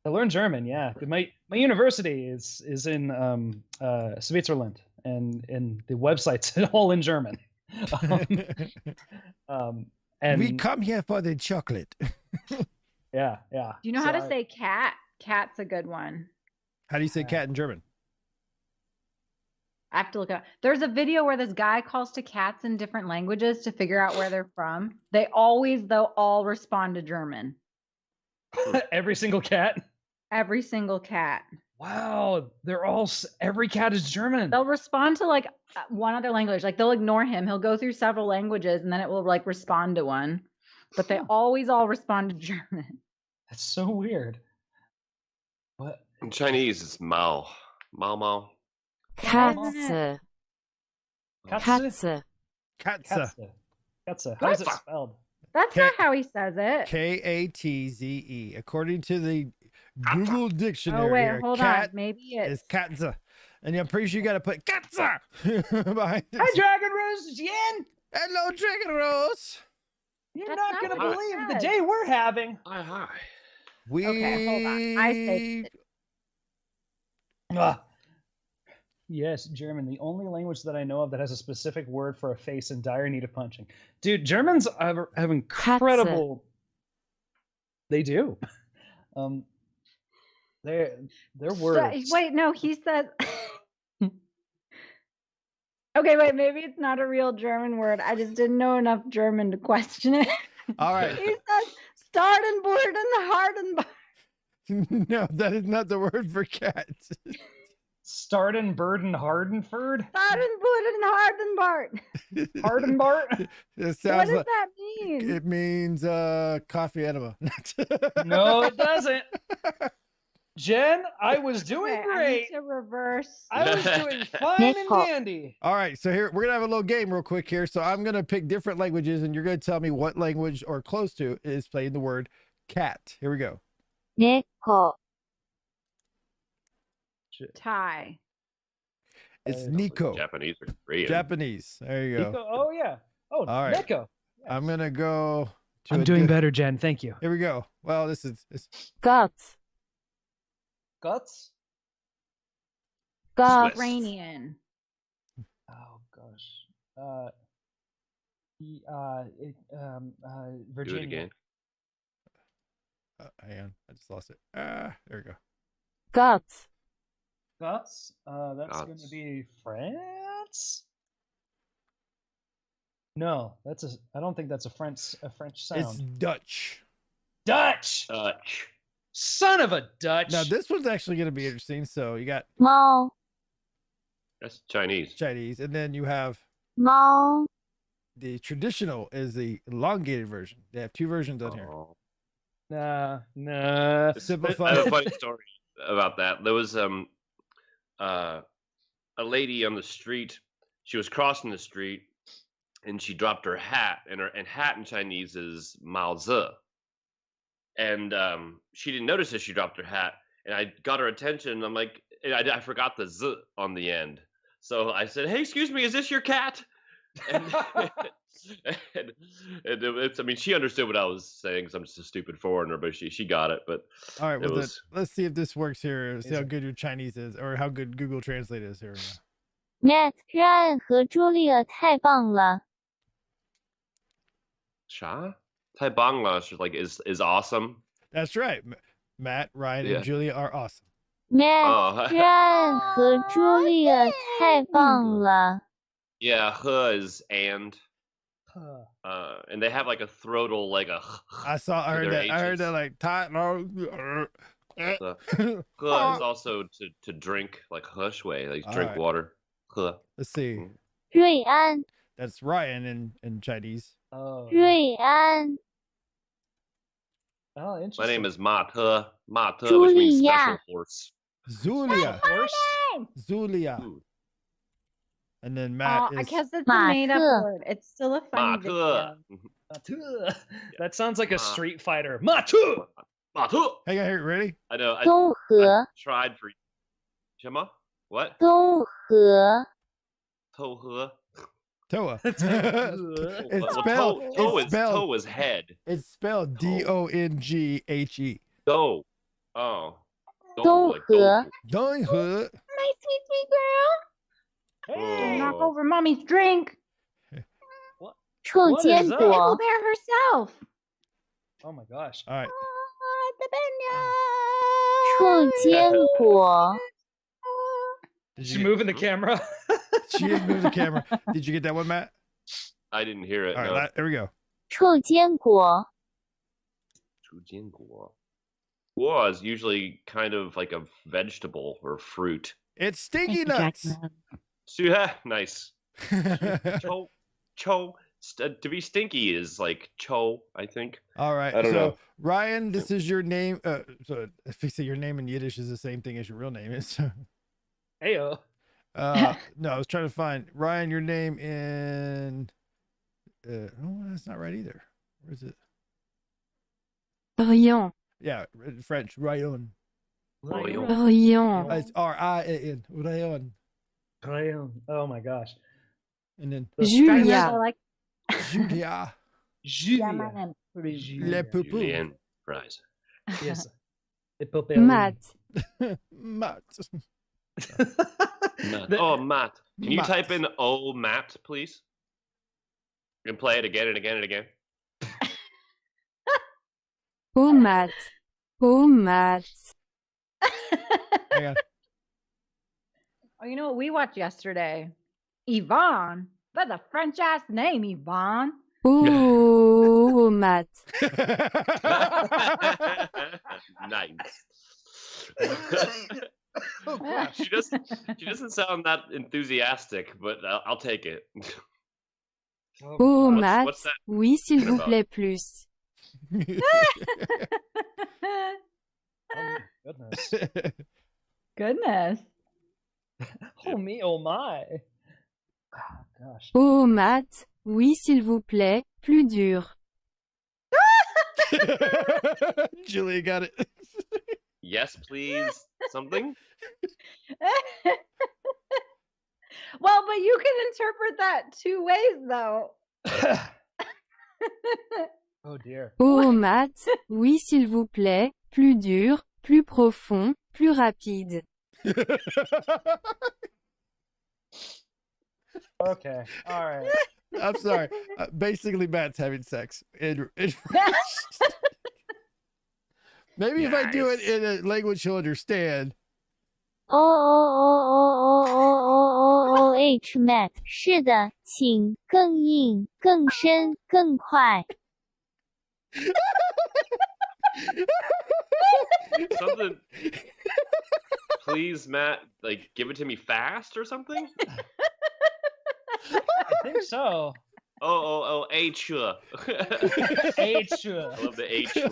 S7: To learn German, yeah. My university is in Switzerland, and the website's all in German. And
S6: we come here for the chocolate.
S7: yeah.
S9: Do you know how to say cat? Cat's a good one.
S6: How do you say cat in German?
S9: I have to look up. There's a video where this guy calls to cats in different languages to figure out where they're from. They always, though, all respond to German.
S7: Every single cat.
S9: Every single cat.
S7: Wow, every cat is German.
S9: They'll respond to like one other language. Like they'll ignore him. He'll go through several languages and then it will like respond to one. But they always all respond to German.
S7: That's so weird. What?
S5: In Chinese, it's Mao. Mao Mao.
S11: Katze.
S7: Katze.
S6: Katze.
S7: Katze. How is it spelled?
S9: That's not how he says it.
S6: Katze. According to the Google dictionary.
S9: Oh wait,
S6: here,
S9: hold
S6: cat
S9: on. Maybe it's
S6: is Katze. And I'm pretty sure you got to put Katze behind it.
S7: Hi, Dragon Rose Jen.
S6: Hello, Dragon Rose.
S7: You're
S9: That's
S7: not
S9: not
S7: going to
S9: what it
S7: believe the
S9: says.
S7: day we're having.
S5: Hi.
S9: Okay, hold on. I say
S7: Ah. Yes, German, the only language that I know of that has a specific word for a face in dire need of punching. Dude, Germans have incredible. They do. Their words.
S9: Wait, no, he says. Okay, wait, maybe it's not a real German word. I just didn't know enough German to question it.
S6: All right.
S9: He says Stardenburg and Hardenberg.
S6: No, that is not the word for cat.
S7: Stardenburg and Hardenford?
S9: Stardenburg and Hardenberg.
S7: Hardenbart?
S6: It
S9: What
S6: sounds
S9: does
S6: like
S9: that mean?
S6: it means coffee enema.
S7: No, it doesn't. Jen, I was doing
S9: Okay, I
S7: great.
S9: need to reverse.
S7: I was doing fine and dandy.
S6: All right, so here we're gonna have a little game real quick here. So I'm gonna pick different languages, and you're gonna tell me what language or close to is playing the word cat. Here we go.
S11: Neko.
S9: Thai.
S6: It's Nico.
S5: Japanese or Korean.
S6: Japanese. There you go.
S7: Nico, oh yeah. Oh,
S6: All right.
S7: Neko.
S6: I'm gonna go. To
S7: I'm
S6: a
S7: doing
S6: di-
S7: better, Jen. Thank you.
S6: Here we go. Well, this is
S11: Guts.
S7: Guts?
S11: Guts.
S9: Iranian.
S7: Oh gosh.
S5: Do
S7: Virginia.
S5: it again.
S6: hang on, I just lost it. There we go.
S11: Guts.
S7: Guts. That's going
S5: Guts.
S7: to be France. No, I don't think that's a French sound.
S6: It's Dutch.
S7: Dutch.
S5: Dutch.
S7: Son of a Dutch.
S6: Now this one's actually gonna be interesting. So you got
S11: Mo.
S5: That's Chinese.
S6: Chinese, and then you have
S11: Mo.
S6: The traditional is the elongated version. They have two versions on here.
S5: Oh.
S7: Nah.
S5: I
S6: Simplified.
S5: have a funny story about that. There was a lady on the street. She was crossing the street, and she dropped her hat. And hat in Chinese is Mao Ze. And she didn't notice that she dropped her hat. And I got her attention. And I'm like, I forgot the Z on the end. So I said, "Hey, excuse me, is this your cat?" And, I mean, she understood what I was saying because I'm just a stupid foreigner, but she got it. But
S6: all right, well, let's see if this works here. See how good your Chinese is, or how good Google Translate is here.
S11: Matt, Ryan 和 Julia 太棒了。
S5: 啥？太棒了 is awesome.
S6: That's right. Matt, Ryan, and Julia are awesome.
S11: Matt, Ryan 和 Julia 太棒了。
S5: Yeah, is and they have like a throatal like a.
S6: I heard that like tight.
S5: Is also to drink like hush way, like drink water.
S6: Let's see.
S11: 瑞安。
S6: That's Ryan in Chinese.
S7: Oh.
S11: 瑞安。
S7: Oh, interesting.
S5: My name is Mata, which means special horse.
S6: Zulia. Zulia. And then Matt is...
S9: I guess it's a made-up word. It's still a funny video.
S7: That sounds like a Street Fighter. Matu!
S5: Matu!
S6: Hang on here, ready?
S5: I know. I tried for... Shema? What?
S11: 东河。
S5: Tohe.
S6: Toa.
S5: It's spelled. Toe is head.
S6: It's spelled Donghe.
S5: Do. Oh.
S11: 东河。
S6: Donghe.
S9: My sweet girl. Hey. Knock over mommy's drink.
S7: What?
S11: 臭坚果。
S9: Pickle Bear herself.
S7: Oh my gosh.
S6: All right.
S11: 臭坚果。
S7: She's moving the camera.
S6: She is moving the camera. Did you get that one, Matt?
S5: I didn't hear it.
S6: All right, there we go.
S11: 臭坚果。
S5: 臭坚果. Guo is usually kind of like a vegetable or fruit.
S6: It's stinky nuts.
S5: Nice. Cho. To be stinky is like cho, I think.
S6: All right.
S5: I don't know.
S6: Ryan, this is your name. So if you say your name in Yiddish is the same thing as your real name is.
S7: Heyo.
S6: No, I was trying to find Ryan, your name in. Oh, that's not right either. Where is it?
S9: Rayon.
S6: Yeah, French. Rayon.
S9: Rayon.
S6: It's R-I-A-N. Rayon.
S7: Rayon. Oh my gosh.
S6: And then
S9: Julia.
S6: Julia.
S7: Julia.
S6: Le poupou.
S5: Julian fries.
S7: Yes.
S9: Matt.
S6: Matt.
S5: Oh, Matt. Can you type in "Oh, Matt," please? And play it again and again and again.
S9: Oh, Matt. Oh, Matt.
S6: Hang on.
S9: Oh, you know what we watched yesterday? Yvonne. That's a French ass name, Yvonne. Ooh, Matt.
S5: Nice. She doesn't sound that enthusiastic, but I'll take it.
S9: Oh, Matt.
S5: What's that?
S9: Oui, s'il vous plaît, plus.
S7: Oh, goodness.
S9: Goodness.
S7: Oh me, oh my. Oh, gosh.
S9: Oh, Matt. Oui, s'il vous plaît, plus dur.
S6: Julia got it.
S5: Yes, please. Something?
S9: Well, but you can interpret that two ways, though.
S7: Oh dear.
S9: Oh, Matt. Oui, s'il vous plaît, plus dur, plus profond, plus rapide.
S7: Okay. All right.
S6: I'm sorry. Basically, Matt's having sex. Maybe if I do it in a language he'll understand.
S11: H Matt 是的，请更硬、更深、更快。
S5: Something. Please, Matt, like give it to me fast or something?
S7: I think so.
S5: H.
S7: H.
S5: I love the H. H.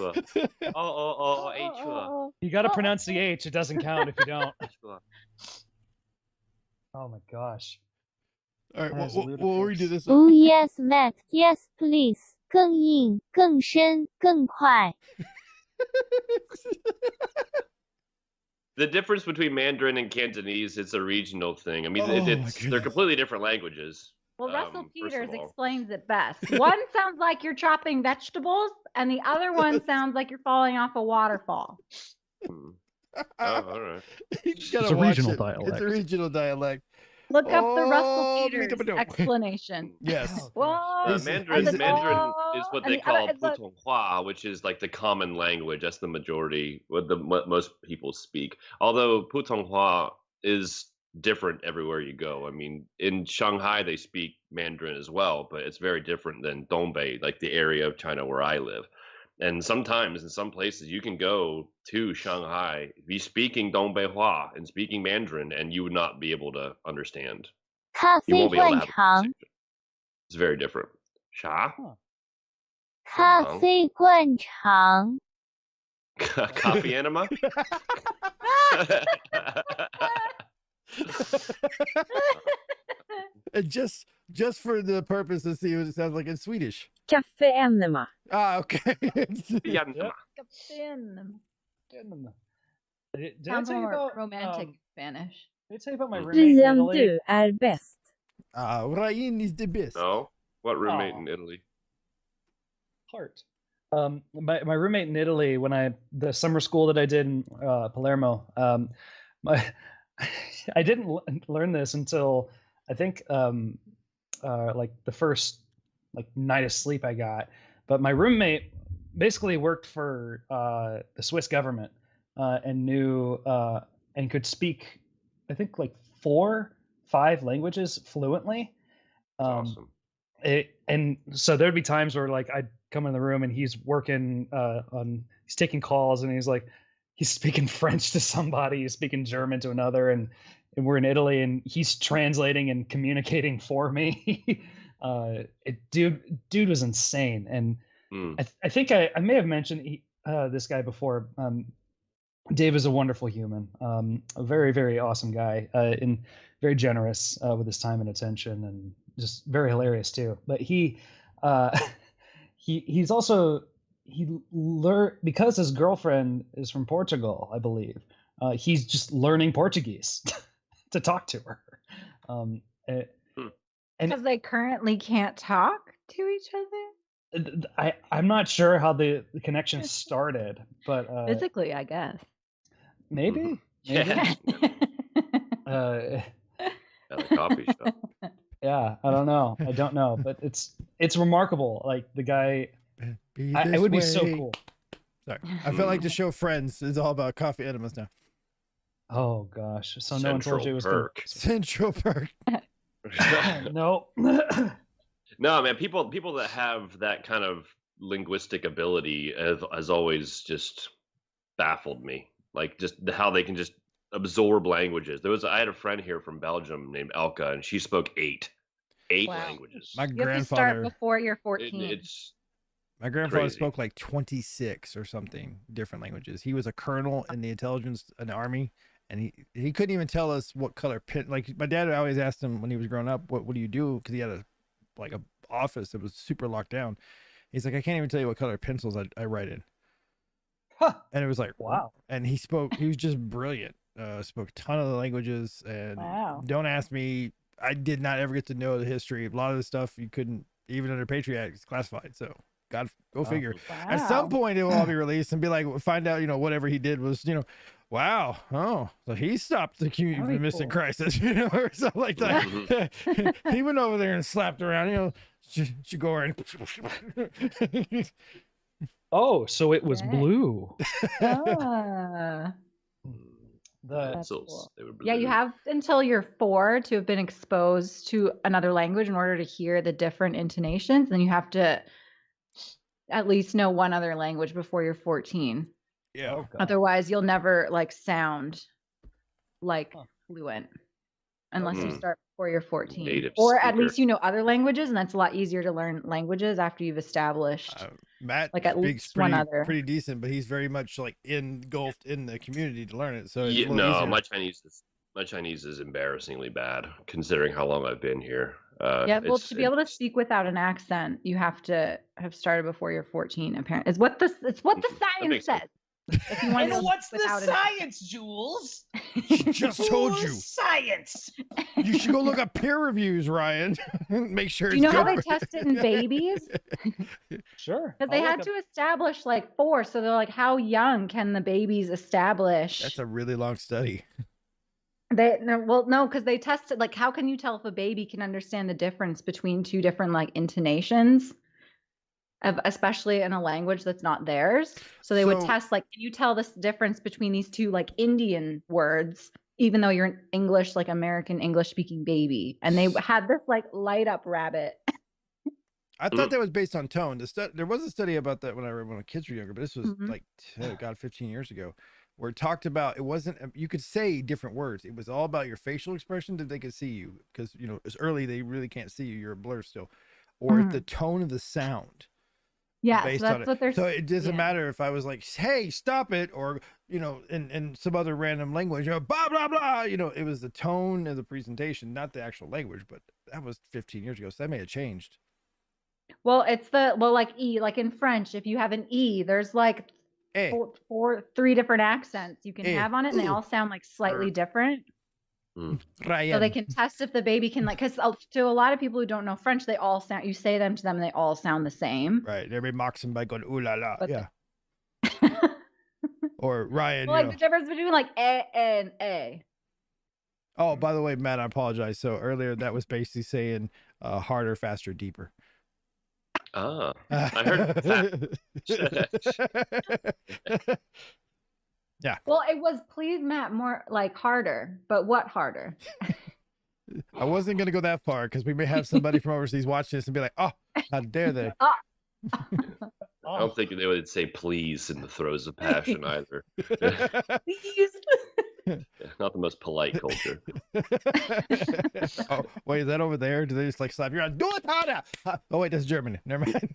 S7: You got to pronounce the H. It doesn't count if you don't. Oh my gosh.
S6: All right,
S7: That is
S6: we'll redo this.
S11: Oh yes, Matt. Yes, please. 更硬、更深、更快。
S5: The difference between Mandarin and Cantonese, it's a regional thing. I mean, they're completely different languages.
S9: Well, Russell
S5: first of
S9: Peters
S5: all.
S9: explains it best. One sounds like you're chopping vegetables, and the other one sounds like you're falling off a waterfall.
S5: Oh, all right.
S6: It's
S7: a regional dialect.
S6: It's a regional dialect.
S9: Look up the Russell Peters explanation.
S6: Yes.
S9: Whoa.
S5: Mandarin is what they call
S9: and the other-
S5: Putonghua, which is like the common language. That's the majority, what most people speak. Although Putonghua is different everywhere you go. I mean, in Shanghai they speak Mandarin as well, but it's very different than Dongbei, like the area of China where I live. And sometimes in some places you can go to Shanghai, be speaking Dongbei and speaking Mandarin, and you would not be able to understand.
S11: 咖
S5: You
S11: 啡
S5: won't be able to
S11: 灌
S5: have a
S11: 肠，
S5: conversation. It's very different. 啥？
S11: 咖啡灌肠，
S5: Coffee enema?
S6: And just for the purpose to see what it sounds like in Swedish.
S12: Kaffe Enema.
S6: Ah, okay.
S5: Enema.
S7: Did I
S9: Sounds
S7: tell you
S9: more
S7: about
S9: romantic Spanish.
S7: Did I tell you about my roommate in
S12: Vem
S7: Italy?
S12: du är bäst.
S6: Ryan is the best.
S5: No? What roommate in Italy?
S7: Heart. My roommate in Italy, when the summer school that I did in Palermo, I didn't learn this until I think like the first night of sleep I got. But my roommate basically worked for the Swiss government and knew and could speak, I think, like 4-5 languages fluently.
S5: Awesome.
S7: And so there'd be times where like I'd come in the room and he's working he's taking calls and he's speaking French to somebody, he's speaking German to another, and we're in Italy and he's translating and communicating for me. Dude was insane. And I think I may have mentioned this guy before. Dave is a wonderful human, a very, very awesome guy, and very generous with his time and attention, and just very hilarious too. But he's also learned, because his girlfriend is from Portugal, I believe. He's just learning Portuguese to talk to her.
S9: Because they currently can't talk to each other?
S7: I'm not sure how the connection started, but
S9: physically, I guess.
S7: Maybe.
S5: Yeah. At a coffee shop.
S7: Yeah, I don't know, but it's remarkable. Like the guy, it would be so cool.
S6: Sorry, I feel like the show Friends is all about coffee enemas now.
S7: Oh gosh, so no one told you it was
S5: Perk.
S6: Central Perk.
S7: No.
S5: No, man, people that have that kind of linguistic ability has always just baffled me. Like just how they can just absorb languages. I had a friend here from Belgium named Elka, and she spoke 8 languages.
S6: My
S9: You
S6: grandfather
S9: have to start before you're 14.
S6: My grandfather
S5: crazy.
S6: spoke like 26 or something different languages. He was a colonel in the intelligence in the army, and he couldn't even tell us what color pen. Like my dad always asked him when he was growing up, what do you do? Because he had a office that was super locked down. He's like, I can't even tell you what color pencils I write in.
S7: Huh.
S6: And it was like,
S7: wow.
S6: And he was just brilliant. Spoke a ton of the languages, and don't ask me. I did not ever get to know the history. A lot of the stuff you couldn't, even under Patriot Act, it's classified. So God, go figure.
S9: Wow.
S6: At some point it will all be released and be like, find out, whatever he did was, wow. Oh, so he stopped the missing crisis, or something like that. He went over there and slapped around, should go around.
S7: Oh, so it was blue.
S5: Pencils. They would be
S9: Yeah, you have until you're 4 to have been exposed to another language in order to hear the different intonations. Then you have to at least know one other language before you're 14.
S6: Yeah.
S9: Otherwise, you'll never sound fluent. unless you start before you're 14.
S5: Native
S9: Or at
S5: speaker.
S9: least you know other languages, and that's a lot easier to learn languages after you've established
S6: Matt
S9: like at
S6: speaks
S9: least one
S6: pretty,
S9: other.
S6: pretty decent, but he's very much like engulfed in the community to learn it. So it's a
S5: Yeah,
S6: little
S5: no,
S6: easier.
S5: my Chinese is embarrassingly bad considering how long I've been here.
S9: Yeah, well, to be able to speak without an accent, you have to have started before you're 14. Apparently, it's what the science
S5: makes
S9: says. If you want
S10: And
S9: to
S10: what's the
S9: without an
S10: science, Jules?
S6: Just told you.
S10: Science.
S6: You should go look up peer reviews, Ryan. Make sure.
S9: Do you know how they test it in babies?
S7: Sure.
S9: Because they had to establish like 4, so they're like, how young can the babies establish?
S6: That's a really long study.
S9: No, because they tested like, how can you tell if a baby can understand the difference between 2 different like intonations, especially in a language that's not theirs? So they would test like, can you tell this difference between these 2 like Indian words, even though you're an English, like American English speaking baby? And they had this like light up rabbit.
S6: I thought that was based on tone. There was a study about that when my kids were younger, but this was like, 15 years ago, where it talked about, it wasn't, you could say different words. It was all about your facial expression that they could see you. Because, as early, they really can't see you. You're a blur still. Or the tone of the sound.
S9: Yeah,
S6: Based
S9: so that's
S6: on it.
S9: what they're
S6: So it doesn't matter if I was like, hey, stop it. Or, in some other random language, blah, blah, blah. It was the tone of the presentation, not the actual language. But that was 15 years ago. So that may have changed.
S9: Well, it's like E, like in French, if you have an E, there's like 3 different accents you can have on it, and they all sound like slightly different. So they can test if the baby can because to a lot of people who don't know French, they all sound, you say them to them and they all sound the same.
S6: Right. Everybody mocks them by going, ooh la la.
S9: But
S6: yeah. Or Ryan.
S9: Well, like the difference between like A and A.
S6: Oh, by the way, Matt, I apologize. So earlier that was basically saying harder, faster, deeper.
S5: Ah, I heard that.
S6: Yeah.
S9: Well, it was please, Matt, more like harder, but what harder?
S6: I wasn't going to go that far because we may have somebody from overseas watch this and be like, oh, how dare they?
S5: I don't think they would say please in the throes of passion either.
S9: Please.
S5: Not the most polite culture.
S6: Oh, wait, is that over there? Do they just like slap you around? Do it harder! Oh, wait, that's German. Never mind.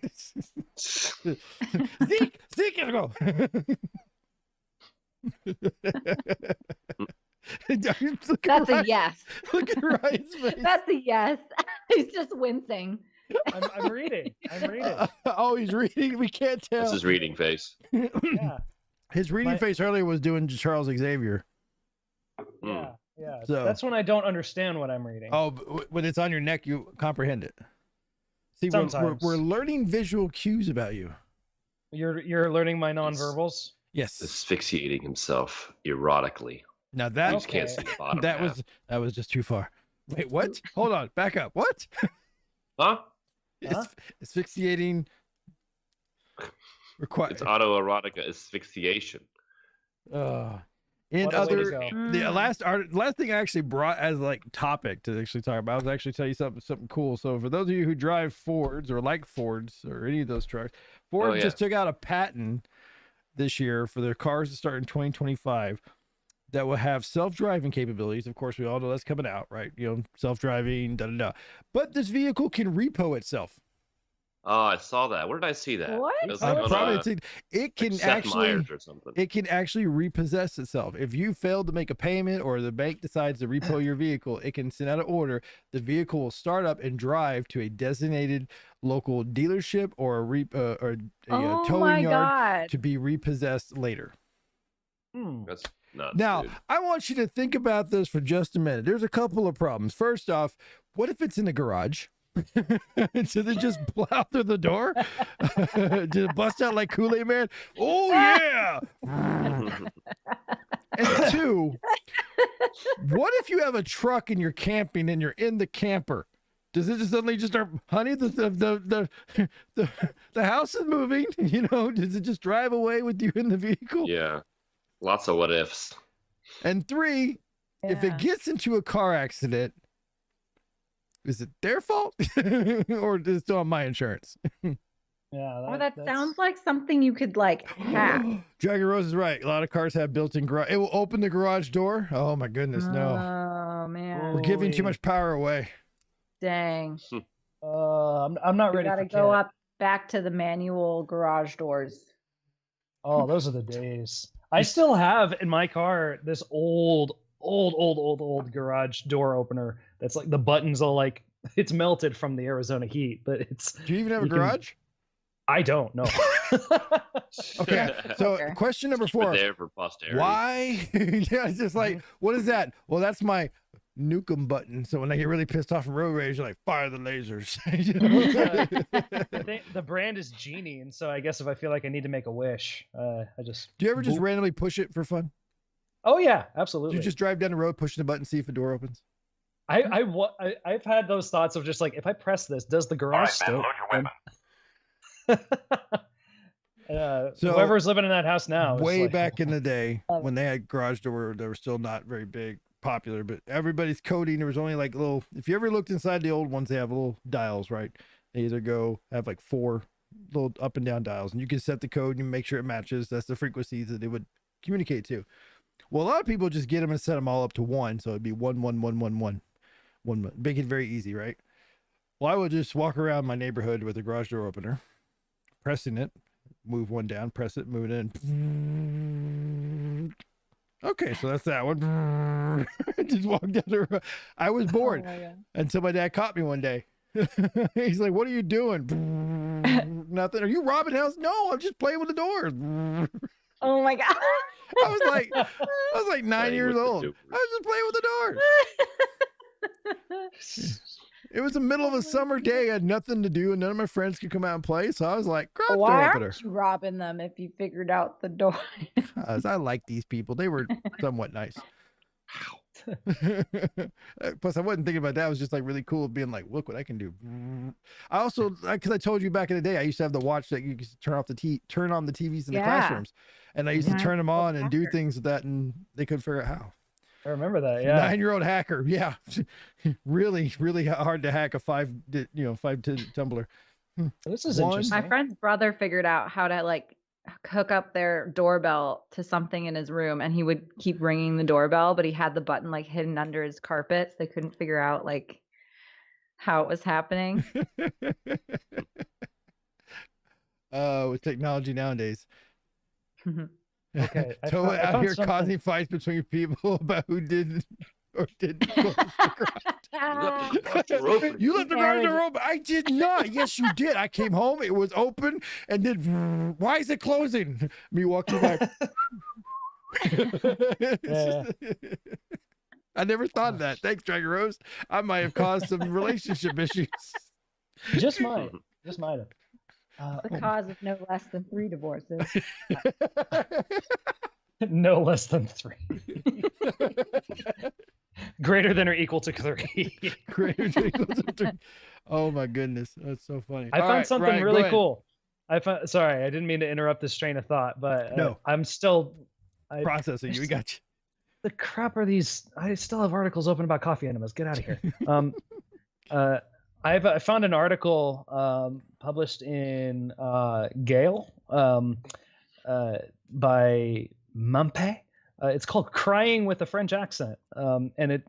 S6: Zeke, go.
S9: That's a yes.
S6: Look at Ryan's face.
S9: That's a yes. He's just wincing.
S7: I'm reading.
S6: Oh, he's reading. We can't tell.
S5: That's his reading face.
S7: Yeah.
S6: His reading face earlier was doing Charles Xavier.
S7: Yeah.
S6: So,
S7: that's when I don't understand what I'm reading.
S6: Oh, when it's on your neck, you comprehend it. See, we're learning visual cues about you.
S7: You're learning my nonverbals.
S6: Yes.
S5: Asphyxiating himself erotically.
S6: Now that
S5: you just can't see the bottom.
S6: that was just too far. Wait, what? Hold on, back up. What?
S5: Huh?
S6: Asphyxiating.
S5: It's autoerotic asphyxiation.
S6: In
S7: What a way to go.
S6: the last thing I actually brought as like topic to actually talk about, I was actually tell you something cool. So for those of you who drive Fords or like Fords or any of those trucks, Ford just took out a patent this year for their cars to start in 2025 that will have self-driving capabilities. Of course, we all know that's coming out, right? Self-driving, But this vehicle can repo itself.
S5: Oh, I saw that. Where did I see that?
S9: What?
S5: It was like
S6: it can
S5: Seth
S6: actually
S5: Meyers or something.
S6: It can actually repossess itself. If you fail to make a payment or the bank decides to repo your vehicle, it can send out an order. The vehicle will start up and drive to a designated local dealership or a towing yard to be repossessed later.
S5: That's nuts.
S6: Now,
S5: dude.
S6: I want you to think about this for just a minute. There's a couple of problems. First off, what if it's in a garage? So they just plow through the door? Just bust out like Kool-Aid Man? Oh, yeah! And 2, what if you have a truck and you're camping and you're in the camper? Does it just suddenly just start, honey, the house is moving? Does it just drive away with you in the vehicle?
S5: Yeah. Lots of what ifs.
S6: And 3, if it gets into a car accident, is it their fault or is it still on my insurance?
S7: Yeah.
S9: That sounds like something you could hack.
S6: Dragon Rose is right. A lot of cars have built-in garage. It will open the garage door. Oh my goodness, no.
S9: man.
S6: We're giving too much power away.
S9: Dang.
S7: I'm not ready.
S9: Gotta go up back to the manual garage doors.
S7: Oh, those are the days. I still have in my car this old garage door opener. That's like the buttons all like it's melted from the Arizona heat, but it's.
S6: Do you even have a garage?
S7: I don't know.
S6: Okay, so question number 4.
S5: There for posterity.
S6: Why? Yeah, it's just like, what is that? Well, that's my nuke 'em button. So when I get really pissed off from road rage, you're like, fire the lasers.
S7: I think the brand is Genie, and so I guess if I feel like I need to make a wish, I just.
S6: Do you ever just randomly push it for fun?
S7: Oh yeah, absolutely.
S6: You just drive down the road, pushing the button, see if the door opens.
S7: I've had those thoughts of just like, if I press this, does the garage still? So whoever's living in that house now.
S6: Way back in the day when they had garage door, they were still not very popular, but everybody's coding. There was only like little, if you ever looked inside the old ones, they have little dials, right? They either have like 4 little up and down dials, and you can set the code and make sure it matches. That's the frequencies that they would communicate to. Well, a lot of people just get them and set them all up to 1. So it'd be 1 1 1 1 1 1. Make it very easy, right? Well, I would just walk around my neighborhood with a garage door opener, pressing it, move 1 down, press it, move it in. Okay, so that's that one. Just walk down the road. I was bored until my dad caught me one day. He's like, "What are you doing?" Nothing. Are you robbing house? No, I'm just playing with the doors.
S9: Oh my god!
S6: I was like 9 years old. I was just playing with the doors. It was the middle of a summer day. I had nothing to do, and none of my friends could come out and play. So I was like, "Garage door
S9: Why
S6: opener."
S9: aren't you robbing them if you figured out the door?
S6: I like these people. They were somewhat nice. Plus, I wasn't thinking about that. It was just like really cool being like, look what I can do. I also, because I told you back in the day, I used to have the watch that you could turn on the TVs in the classrooms, and I used to turn them on and do things with that, and they couldn't figure out how.
S7: I remember that. Yeah,
S6: 9-year-old hacker. Yeah, really hard to hack a 5 tumbler.
S7: This is interesting.
S9: My friend's brother figured out how to like hook up their doorbell to something in his room, and he would keep ringing the doorbell, but he had the button like hidden under his carpet, so they couldn't figure out like how it was happening.
S6: With technology nowadays.
S7: Okay,
S6: Toa out here causing fights between people about who did or didn't close the garage. You left the garage door open. I did not. Yes, you did. I came home. It was open, and then why is it closing? Me walking back. I never thought of that. Thanks, Dragon Rose. I might have caused some relationship issues.
S7: Just might have.
S9: The cause of no less than 3 divorces.
S7: No less than 3. Greater than or equal to 3.
S6: Greater than or equal to 3. Oh my goodness, that's so funny.
S7: I found something really cool. Sorry, I didn't mean to interrupt this train of thought, but
S6: no.
S7: I'm still
S6: processing you. We got you.
S7: The crap are these? I still have articles open about coffee enemas. Get out of here. I found an article published in Gale by Mampe. It's called "Crying with a French Accent," and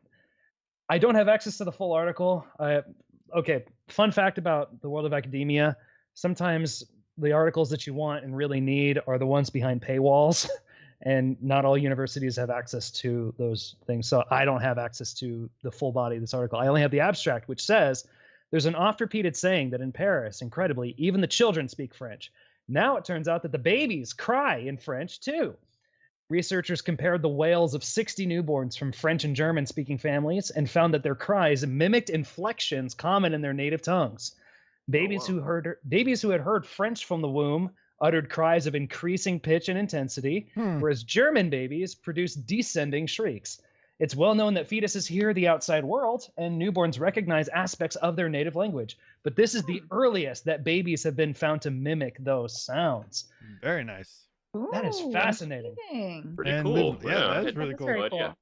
S7: I don't have access to the full article. Okay, fun fact about the world of academia: sometimes the articles that you want and really need are the ones behind paywalls, and not all universities have access to those things. So I don't have access to the full body of this article. I only have the abstract, which says. There's an oft-repeated saying that in Paris, incredibly, even the children speak French. Now it turns out that the babies cry in French, too. Researchers compared the wails of 60 newborns from French and German-speaking families and found that their cries mimicked inflections common in their native tongues. Babies who had heard French from the womb uttered cries of increasing pitch and intensity, whereas German babies produced descending shrieks. It's well known that fetuses hear the outside world and newborns recognize aspects of their native language. But this is the earliest that babies have been found to mimic those sounds.
S6: Very nice.
S7: That is fascinating.
S5: Pretty cool.
S6: Yeah, that's really cool.
S9: Very cool.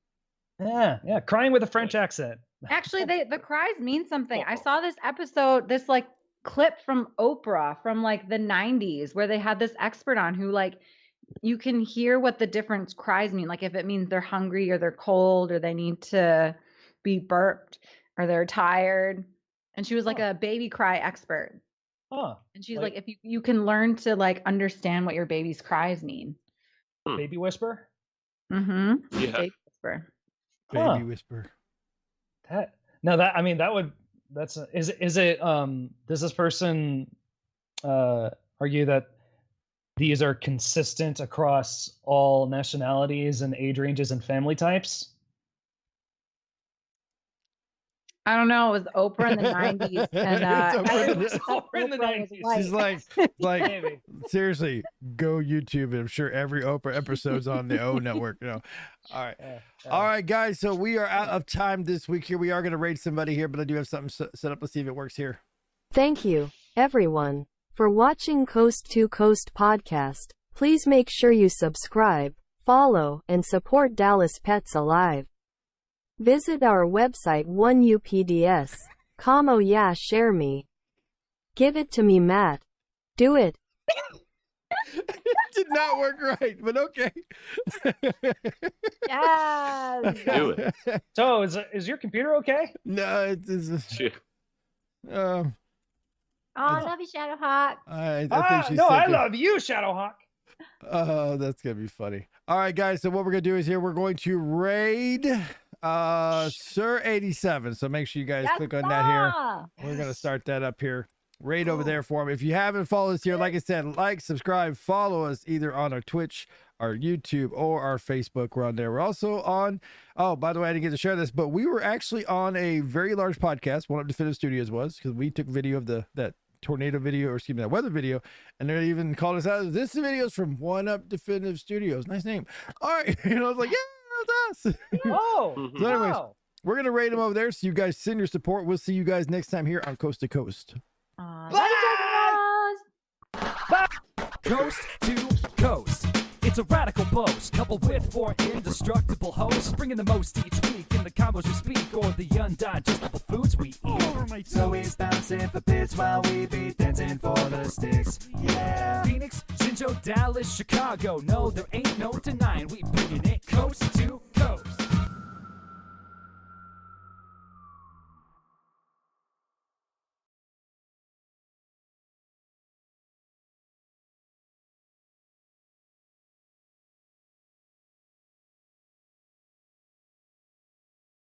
S7: Yeah. Crying with a French accent.
S9: Actually, the cries mean something. I saw this episode, this like clip from Oprah from like the 90s where they had this expert on who like you can hear what the different cries mean, like if it means they're hungry or they're cold or they need to be burped or they're tired. And she was like a baby cry expert.
S7: Huh.
S9: And she's like, if you can learn to like understand what your baby's cries mean.
S7: Baby whisper?
S9: Mm-hmm.
S5: Yeah.
S9: Baby whisper.
S6: Baby whisper.
S7: Is it does this person argue that these are consistent across all nationalities and age ranges and family types?
S9: I don't know. It was Oprah in the 90s. And
S7: Oprah in the 90s.
S6: She's like, seriously, go YouTube. I'm sure every Oprah episode's on the O Network. All right. All right, guys. So we are out of time this week here. We are going to rate somebody here, but I do have something set up. Let's see if it works here.
S13: Thank you, everyone, for watching Coast to Coast Podcast. Please make sure you subscribe, follow, and support Dallas Pets Alive. Visit our website 1UPDS. Como yeah, share me. Give it to me, Matt. Do it.
S6: It did not work right, but okay.
S9: Yes.
S5: Do it.
S7: So is your computer okay?
S6: No,
S9: Oh, I love you, Shadowhawk.
S6: I think she's
S7: I
S6: thinking,
S7: love you, Shadowhawk.
S6: Oh, that's gonna be funny. All right, guys. So what we're gonna do is here we're going to raid S0E504. So make sure you guys click on that here. We're gonna start that up here. Raid over there for him. If you haven't followed us here, like I said, like, subscribe, follow us either on our Twitch, our YouTube, or our Facebook. We're on there. We're also on. Oh, by the way, I didn't get to share this, but we were actually on a very large podcast. One of Definitive Studios was, because we took video of that tornado video, or excuse me, that weather video, and they even called us out. This video is from One Up Definitive Studios. Nice name. All right, I was like, yeah, that's us.
S7: Oh,
S6: so anyways, we're gonna rate them over there. So you guys send your support. We'll see you guys next time here on Coast to Coast.
S9: Bye.
S1: Coast to Coast. It's a radical boast, coupled with 4 indestructible hosts, bringing the most each week in the combos we speak, or the undigestible foods we eat. So he's bouncing for bits while we be dancing for the sticks. Yeah. Phoenix, Shinjo, Dallas, Chicago. No, there ain't no denying we bringing it coast